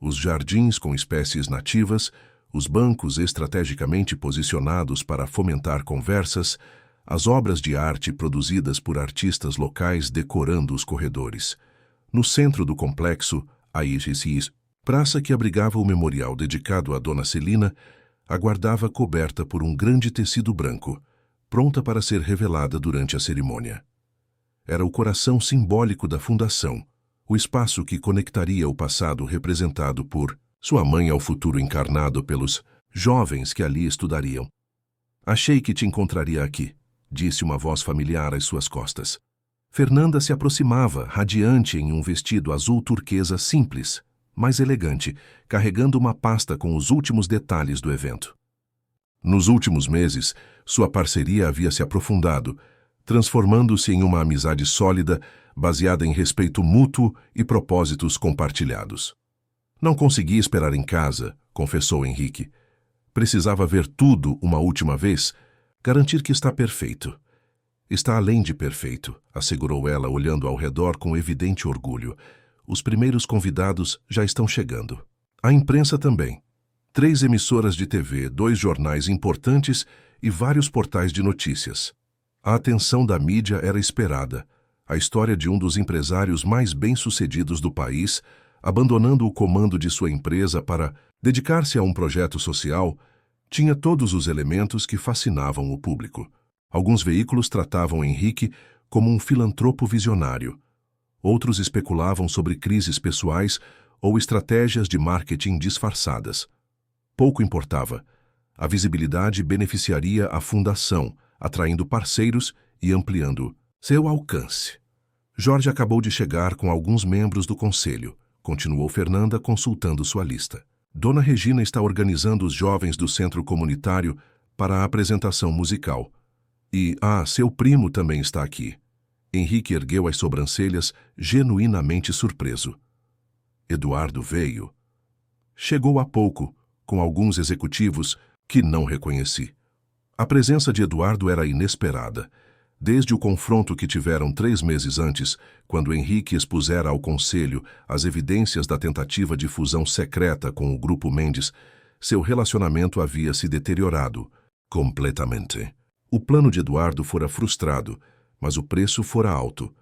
Os jardins com espécies nativas, os bancos estrategicamente posicionados para fomentar conversas, as obras de arte produzidas por artistas locais decorando os corredores. No centro do complexo, a IGCIS, praça que abrigava o memorial dedicado a Dona Celina, aguardava coberta por um grande tecido branco, pronta para ser revelada durante a cerimônia. Era o coração simbólico da fundação, o espaço que conectaria o passado representado por sua mãe ao futuro encarnado pelos jovens que ali estudariam. Achei que te encontraria aqui, disse uma voz familiar às suas costas. Fernanda se aproximava, radiante em um vestido azul turquesa simples, mas elegante, carregando uma pasta com os últimos detalhes do evento. Nos últimos meses, sua parceria havia se aprofundado, transformando-se em uma amizade sólida, baseada em respeito mútuo e propósitos compartilhados. Não consegui esperar em casa, confessou Henrique. Precisava ver tudo uma última vez, garantir que está perfeito. Está além de perfeito, assegurou ela, olhando ao redor com evidente orgulho. Os primeiros convidados já estão chegando. A imprensa também. 3 emissoras de TV, 2 jornais importantes e vários portais de notícias. A atenção da mídia era esperada. A história de um dos empresários mais bem-sucedidos do país, abandonando o comando de sua empresa para dedicar-se a um projeto social, tinha todos os elementos que fascinavam o público. Alguns veículos tratavam Henrique como um filantropo visionário. Outros especulavam sobre crises pessoais ou estratégias de marketing disfarçadas. Pouco importava. A visibilidade beneficiaria a fundação, atraindo parceiros e ampliando seu alcance. Jorge acabou de chegar com alguns membros do conselho, continuou Fernanda consultando sua lista. Dona Regina está organizando os jovens do centro comunitário para a apresentação musical. E, seu primo também está aqui. Henrique ergueu as sobrancelhas, genuinamente surpreso. Eduardo veio. Chegou há pouco, com alguns executivos que não reconheci. A presença de Eduardo era inesperada. Desde o confronto que tiveram 3 meses antes, quando Henrique expusera ao conselho as evidências da tentativa de fusão secreta com o Grupo Mendes, seu relacionamento havia se deteriorado completamente. O plano de Eduardo fora frustrado, mas o preço fora alto.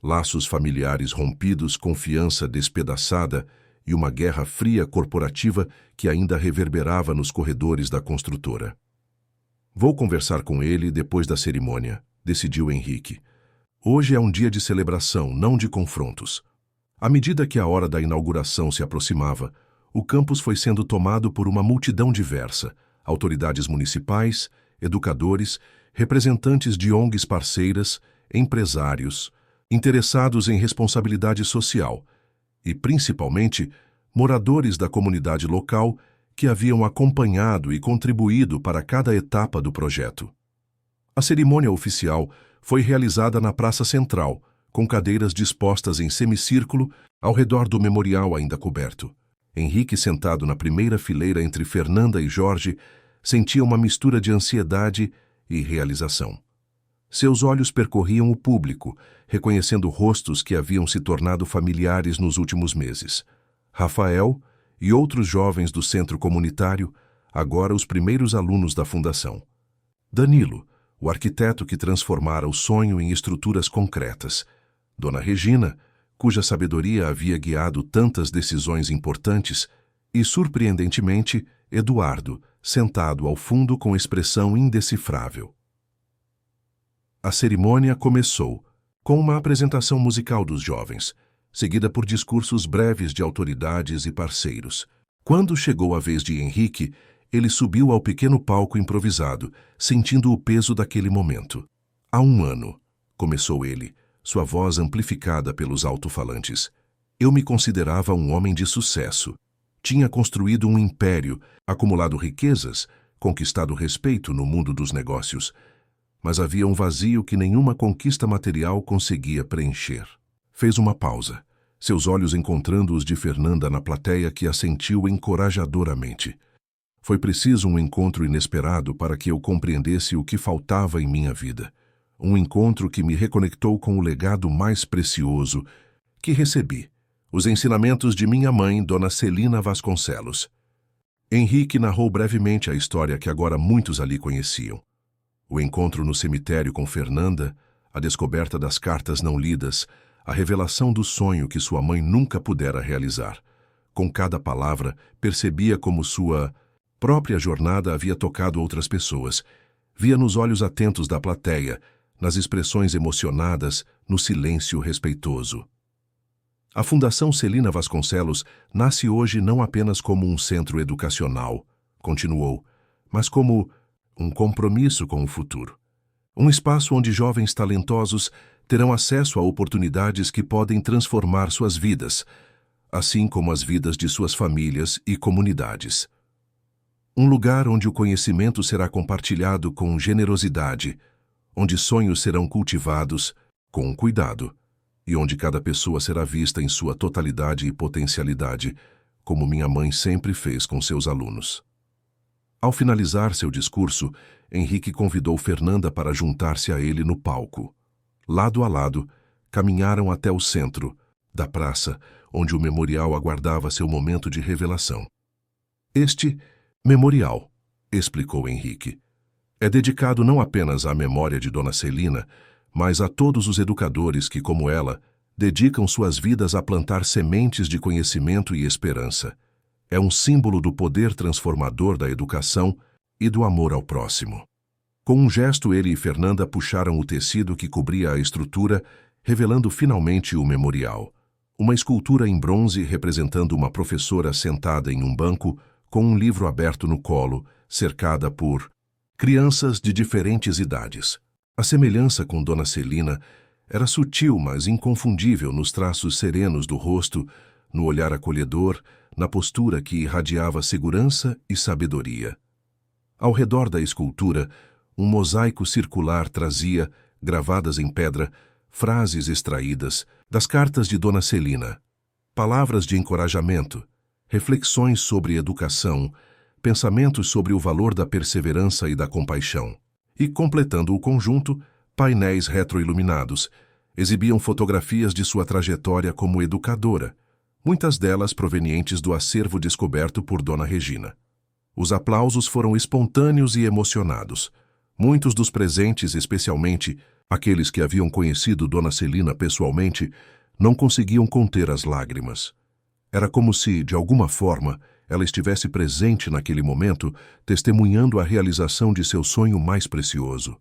Laços familiares rompidos, confiança despedaçada e uma guerra fria corporativa que ainda reverberava nos corredores da construtora. Vou conversar com ele depois da cerimônia, decidiu Henrique. Hoje é um dia de celebração, não de confrontos. À medida que a hora da inauguração se aproximava, o campus foi sendo tomado por uma multidão diversa, autoridades municipais, educadores, representantes de ONGs parceiras, empresários, interessados em responsabilidade social e, principalmente, moradores da comunidade local que haviam acompanhado e contribuído para cada etapa do projeto. A cerimônia oficial foi realizada na Praça Central, com cadeiras dispostas em semicírculo ao redor do memorial ainda coberto. Henrique, sentado na primeira fileira entre Fernanda e Jorge, sentia uma mistura de ansiedade e realização. Seus olhos percorriam o público, reconhecendo rostos que haviam se tornado familiares nos últimos meses. Rafael e outros jovens do centro comunitário, agora os primeiros alunos da fundação. Danilo, o arquiteto que transformara o sonho em estruturas concretas. Dona Regina, cuja sabedoria havia guiado tantas decisões importantes, e, surpreendentemente, Eduardo, sentado ao fundo com expressão indecifrável. A cerimônia começou, com uma apresentação musical dos jovens, seguida por discursos breves de autoridades e parceiros. Quando chegou a vez de Henrique, ele subiu ao pequeno palco improvisado, sentindo o peso daquele momento. Há 1 ano, começou ele, sua voz amplificada pelos alto-falantes. Eu me considerava um homem de sucesso. Tinha construído um império, acumulado riquezas, conquistado respeito no mundo dos negócios. Mas havia um vazio que nenhuma conquista material conseguia preencher. Fez uma pausa, seus olhos encontrando os de Fernanda na plateia, que assentiu encorajadoramente. Foi preciso um encontro inesperado para que eu compreendesse o que faltava em minha vida. Um encontro que me reconectou com o legado mais precioso que recebi. Os ensinamentos de minha mãe, Dona Celina Vasconcelos. Henrique narrou brevemente a história que agora muitos ali conheciam. O encontro no cemitério com Fernanda, a descoberta das cartas não lidas, a revelação do sonho que sua mãe nunca pudera realizar. Com cada palavra, percebia como sua própria jornada havia tocado outras pessoas. Via nos olhos atentos da plateia, nas expressões emocionadas, no silêncio respeitoso. A Fundação Celina Vasconcelos nasce hoje não apenas como um centro educacional, continuou, mas como um compromisso com o futuro. Um espaço onde jovens talentosos terão acesso a oportunidades que podem transformar suas vidas, assim como as vidas de suas famílias e comunidades. Um lugar onde o conhecimento será compartilhado com generosidade, onde sonhos serão cultivados com cuidado e onde cada pessoa será vista em sua totalidade e potencialidade, como minha mãe sempre fez com seus alunos. Ao finalizar seu discurso, Henrique convidou Fernanda para juntar-se a ele no palco. Lado a lado, caminharam até o centro da praça, onde o memorial aguardava seu momento de revelação. Este memorial, explicou Henrique, é dedicado não apenas à memória de Dona Celina, mas a todos os educadores que, como ela, dedicam suas vidas a plantar sementes de conhecimento e esperança. É um símbolo do poder transformador da educação e do amor ao próximo. Com um gesto, ele e Fernanda puxaram o tecido que cobria a estrutura, revelando finalmente o memorial. Uma escultura em bronze representando uma professora sentada em um banco, com um livro aberto no colo, cercada por crianças de diferentes idades. A semelhança com Dona Celina era sutil, mas inconfundível nos traços serenos do rosto, no olhar acolhedor, na postura que irradiava segurança e sabedoria. Ao redor da escultura, um mosaico circular trazia, gravadas em pedra, frases extraídas das cartas de Dona Celina, palavras de encorajamento, reflexões sobre educação, pensamentos sobre o valor da perseverança e da compaixão. E, completando o conjunto, painéis retroiluminados exibiam fotografias de sua trajetória como educadora, muitas delas provenientes do acervo descoberto por Dona Regina. Os aplausos foram espontâneos e emocionados. Muitos dos presentes, especialmente aqueles que haviam conhecido Dona Celina pessoalmente, não conseguiam conter as lágrimas. Era como se, de alguma forma, ela estivesse presente naquele momento, testemunhando a realização de seu sonho mais precioso.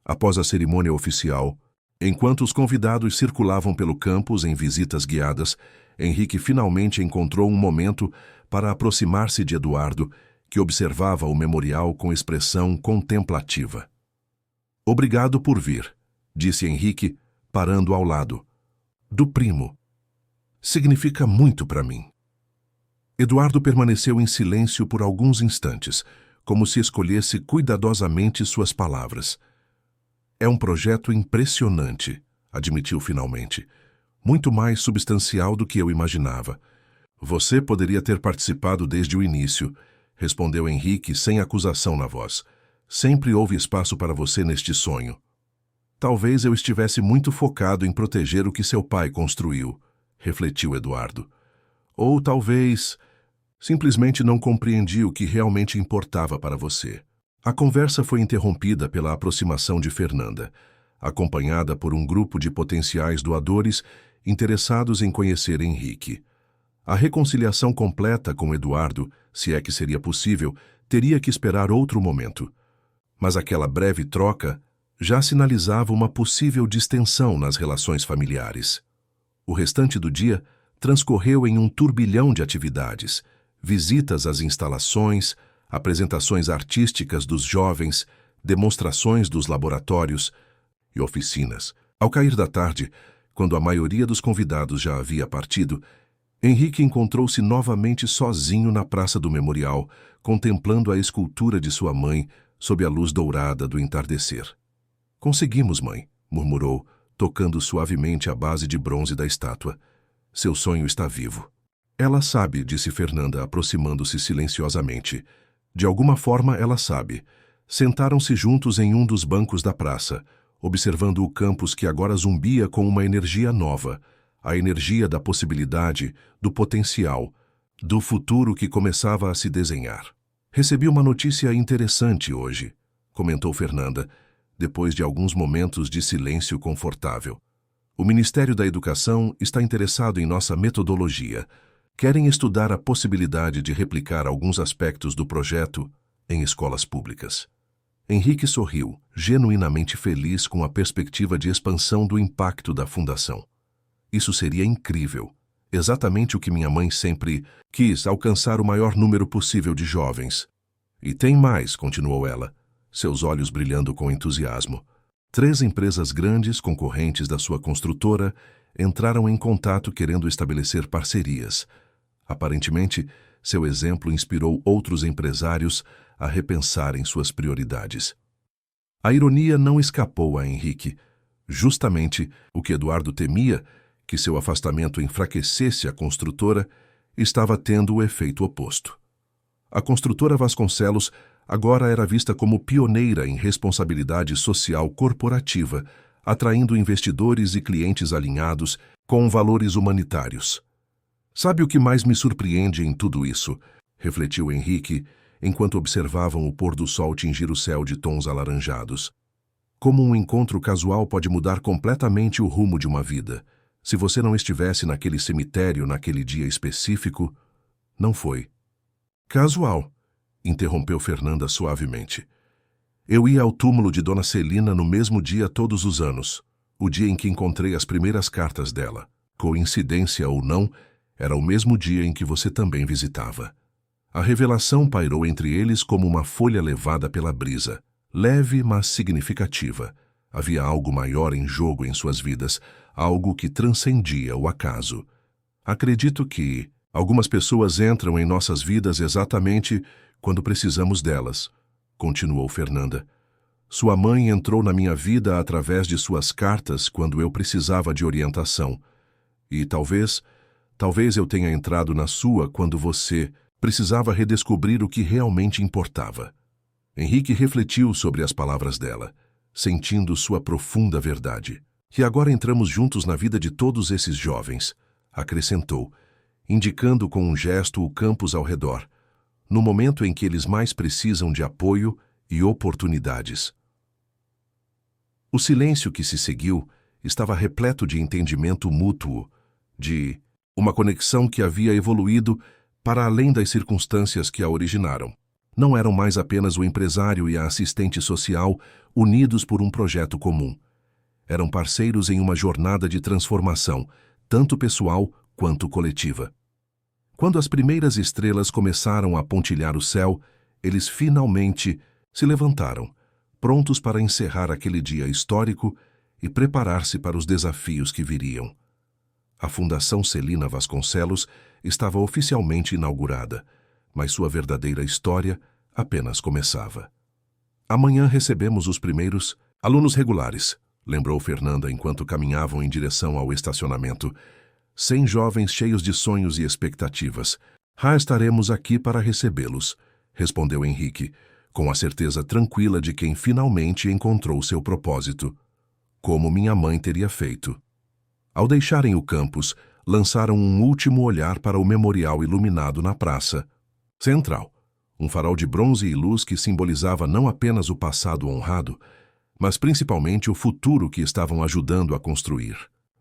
Após a cerimônia oficial, enquanto os convidados circulavam pelo campus em visitas guiadas, Henrique finalmente encontrou um momento para aproximar-se de Eduardo, que observava o memorial com expressão contemplativa. "Obrigado por vir", disse Henrique, parando ao lado do primo. "Significa muito para mim." Eduardo permaneceu em silêncio por alguns instantes, como se escolhesse cuidadosamente suas palavras. "É um projeto impressionante", admitiu finalmente. "Muito mais substancial do que eu imaginava." "Você poderia ter participado desde o início", respondeu Henrique sem acusação na voz. "Sempre houve espaço para você neste sonho." "Talvez eu estivesse muito focado em proteger o que seu pai construiu", refletiu Eduardo. "Ou talvez simplesmente não compreendi o que realmente importava para você." A conversa foi interrompida pela aproximação de Fernanda, acompanhada por um grupo de potenciais doadores interessados em conhecer Henrique. A reconciliação completa com Eduardo, se é que seria possível, teria que esperar outro momento. Mas aquela breve troca já sinalizava uma possível distensão nas relações familiares. O restante do dia transcorreu em um turbilhão de atividades, visitas às instalações, apresentações artísticas dos jovens, demonstrações dos laboratórios e oficinas. Ao cair da tarde, quando a maioria dos convidados já havia partido, Henrique encontrou-se novamente sozinho na praça do memorial, contemplando a escultura de sua mãe sob a luz dourada do entardecer. "Conseguimos, mãe", murmurou, tocando suavemente a base de bronze da estátua. "Seu sonho está vivo." "Ela sabe", disse Fernanda, aproximando-se silenciosamente. "De alguma forma ela sabe." Sentaram-se juntos em um dos bancos da praça, observando o campus que agora zumbia com uma energia nova, a energia da possibilidade, do potencial, do futuro que começava a se desenhar. "Recebi uma notícia interessante hoje", comentou Fernanda, depois de alguns momentos de silêncio confortável. O Ministério da Educação está interessado em nossa metodologia. Querem estudar a possibilidade de replicar alguns aspectos do projeto em escolas públicas. Henrique sorriu, genuinamente feliz com a perspectiva de expansão do impacto da fundação. Isso seria incrível. Exatamente o que minha mãe sempre quis, alcançar o maior número possível de jovens. E tem mais, continuou ela, seus olhos brilhando com entusiasmo. 3 empresas grandes, concorrentes da sua construtora, entraram em contato querendo estabelecer parcerias. Aparentemente, seu exemplo inspirou outros empresários a repensarem suas prioridades. A ironia não escapou a Henrique. Justamente o que Eduardo temia, que seu afastamento enfraquecesse a construtora, estava tendo o efeito oposto. A construtora Vasconcelos agora era vista como pioneira em responsabilidade social corporativa, atraindo investidores e clientes alinhados com valores humanitários. Sabe o que mais me surpreende em tudo isso? Refletiu Henrique, enquanto observavam o pôr do sol tingir o céu de tons alaranjados. Como um encontro casual pode mudar completamente o rumo de uma vida. Se você não estivesse naquele cemitério naquele dia específico, não foi. Casual, interrompeu Fernanda suavemente. Eu ia ao túmulo de Dona Celina no mesmo dia todos os anos, o dia em que encontrei as primeiras cartas dela. Coincidência ou não, era o mesmo dia em que você também visitava. A revelação pairou entre eles como uma folha levada pela brisa, leve, mas significativa. Havia algo maior em jogo em suas vidas, algo que transcendia o acaso. Acredito que algumas pessoas entram em nossas vidas exatamente quando precisamos delas, continuou Fernanda. Sua mãe entrou na minha vida através de suas cartas quando eu precisava de orientação. E talvez eu tenha entrado na sua quando você precisava redescobrir o que realmente importava. Henrique refletiu sobre as palavras dela, sentindo sua profunda verdade. E agora entramos juntos na vida de todos esses jovens, acrescentou, indicando com um gesto o campus ao redor, no momento em que eles mais precisam de apoio e oportunidades. O silêncio que se seguiu estava repleto de entendimento mútuo, de uma conexão que havia evoluído para além das circunstâncias que a originaram. Não eram mais apenas o empresário e a assistente social unidos por um projeto comum. Eram parceiros em uma jornada de transformação, tanto pessoal quanto coletiva. Quando as primeiras estrelas começaram a pontilhar o céu, eles finalmente se levantaram, prontos para encerrar aquele dia histórico e preparar-se para os desafios que viriam. A Fundação Celina Vasconcelos estava oficialmente inaugurada, mas sua verdadeira história apenas começava. Amanhã recebemos os primeiros alunos regulares, lembrou Fernanda enquanto caminhavam em direção ao estacionamento. 100 jovens cheios de sonhos e expectativas. Estaremos aqui para recebê-los, respondeu Henrique, com a certeza tranquila de quem finalmente encontrou seu propósito, como minha mãe teria feito. Ao deixarem o campus, lançaram um último olhar para o memorial iluminado na praça central, um farol de bronze e luz que simbolizava não apenas o passado honrado, mas principalmente o futuro que estavam ajudando a construir.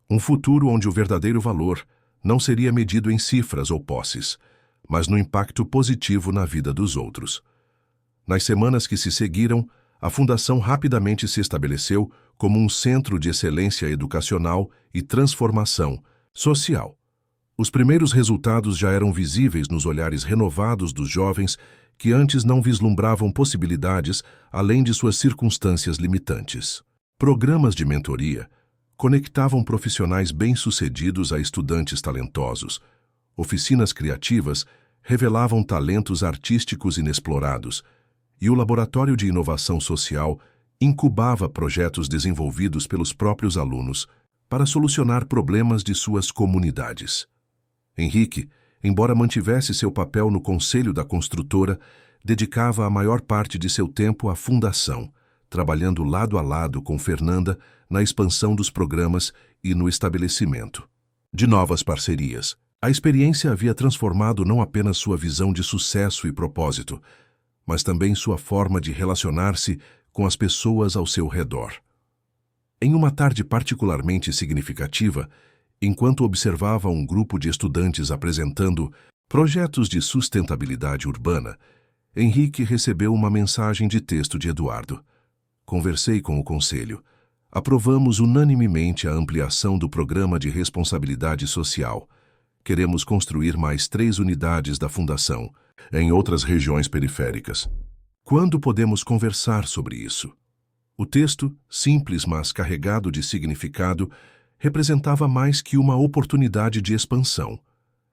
Um futuro onde o verdadeiro valor não seria medido em cifras ou posses, mas no impacto positivo na vida dos outros. Nas semanas que se seguiram, a Fundação rapidamente se estabeleceu como um centro de excelência educacional e transformação social. Os primeiros resultados já eram visíveis nos olhares renovados dos jovens que antes não vislumbravam possibilidades além de suas circunstâncias limitantes. Programas de mentoria conectavam profissionais bem-sucedidos a estudantes talentosos. Oficinas criativas revelavam talentos artísticos inexplorados, e o Laboratório de Inovação Social incubava projetos desenvolvidos pelos próprios alunos para solucionar problemas de suas comunidades. Henrique, embora mantivesse seu papel no conselho da construtora, dedicava a maior parte de seu tempo à fundação, trabalhando lado a lado com Fernanda na expansão dos programas e no estabelecimento de novas parcerias. A experiência havia transformado não apenas sua visão de sucesso e propósito, mas também sua forma de relacionar-se com as pessoas ao seu redor. Em uma tarde particularmente significativa, enquanto observava um grupo de estudantes apresentando projetos de sustentabilidade urbana, Henrique recebeu uma mensagem de texto de Eduardo. Conversei com o conselho. Aprovamos unanimemente a ampliação do programa de responsabilidade social. Queremos construir mais 3 unidades da fundação, em outras regiões periféricas. Quando podemos conversar sobre isso? O texto, simples mas carregado de significado, representava mais que uma oportunidade de expansão.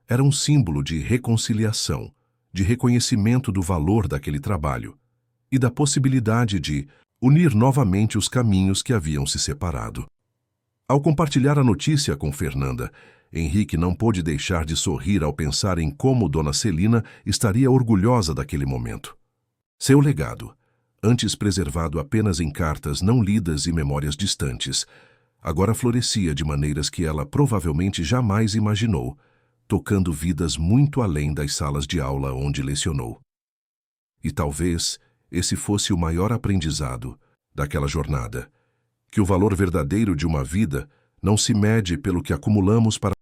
Era um símbolo de reconciliação, de reconhecimento do valor daquele trabalho e da possibilidade de unir novamente os caminhos que haviam se separado. Ao compartilhar a notícia com Fernanda, Henrique não pôde deixar de sorrir ao pensar em como Dona Celina estaria orgulhosa daquele momento. Seu legado, antes preservado apenas em cartas não lidas e memórias distantes, agora florescia de maneiras que ela provavelmente jamais imaginou, tocando vidas muito além das salas de aula onde lecionou. E talvez esse fosse o maior aprendizado daquela jornada, que o valor verdadeiro de uma vida não se mede pelo que acumulamos para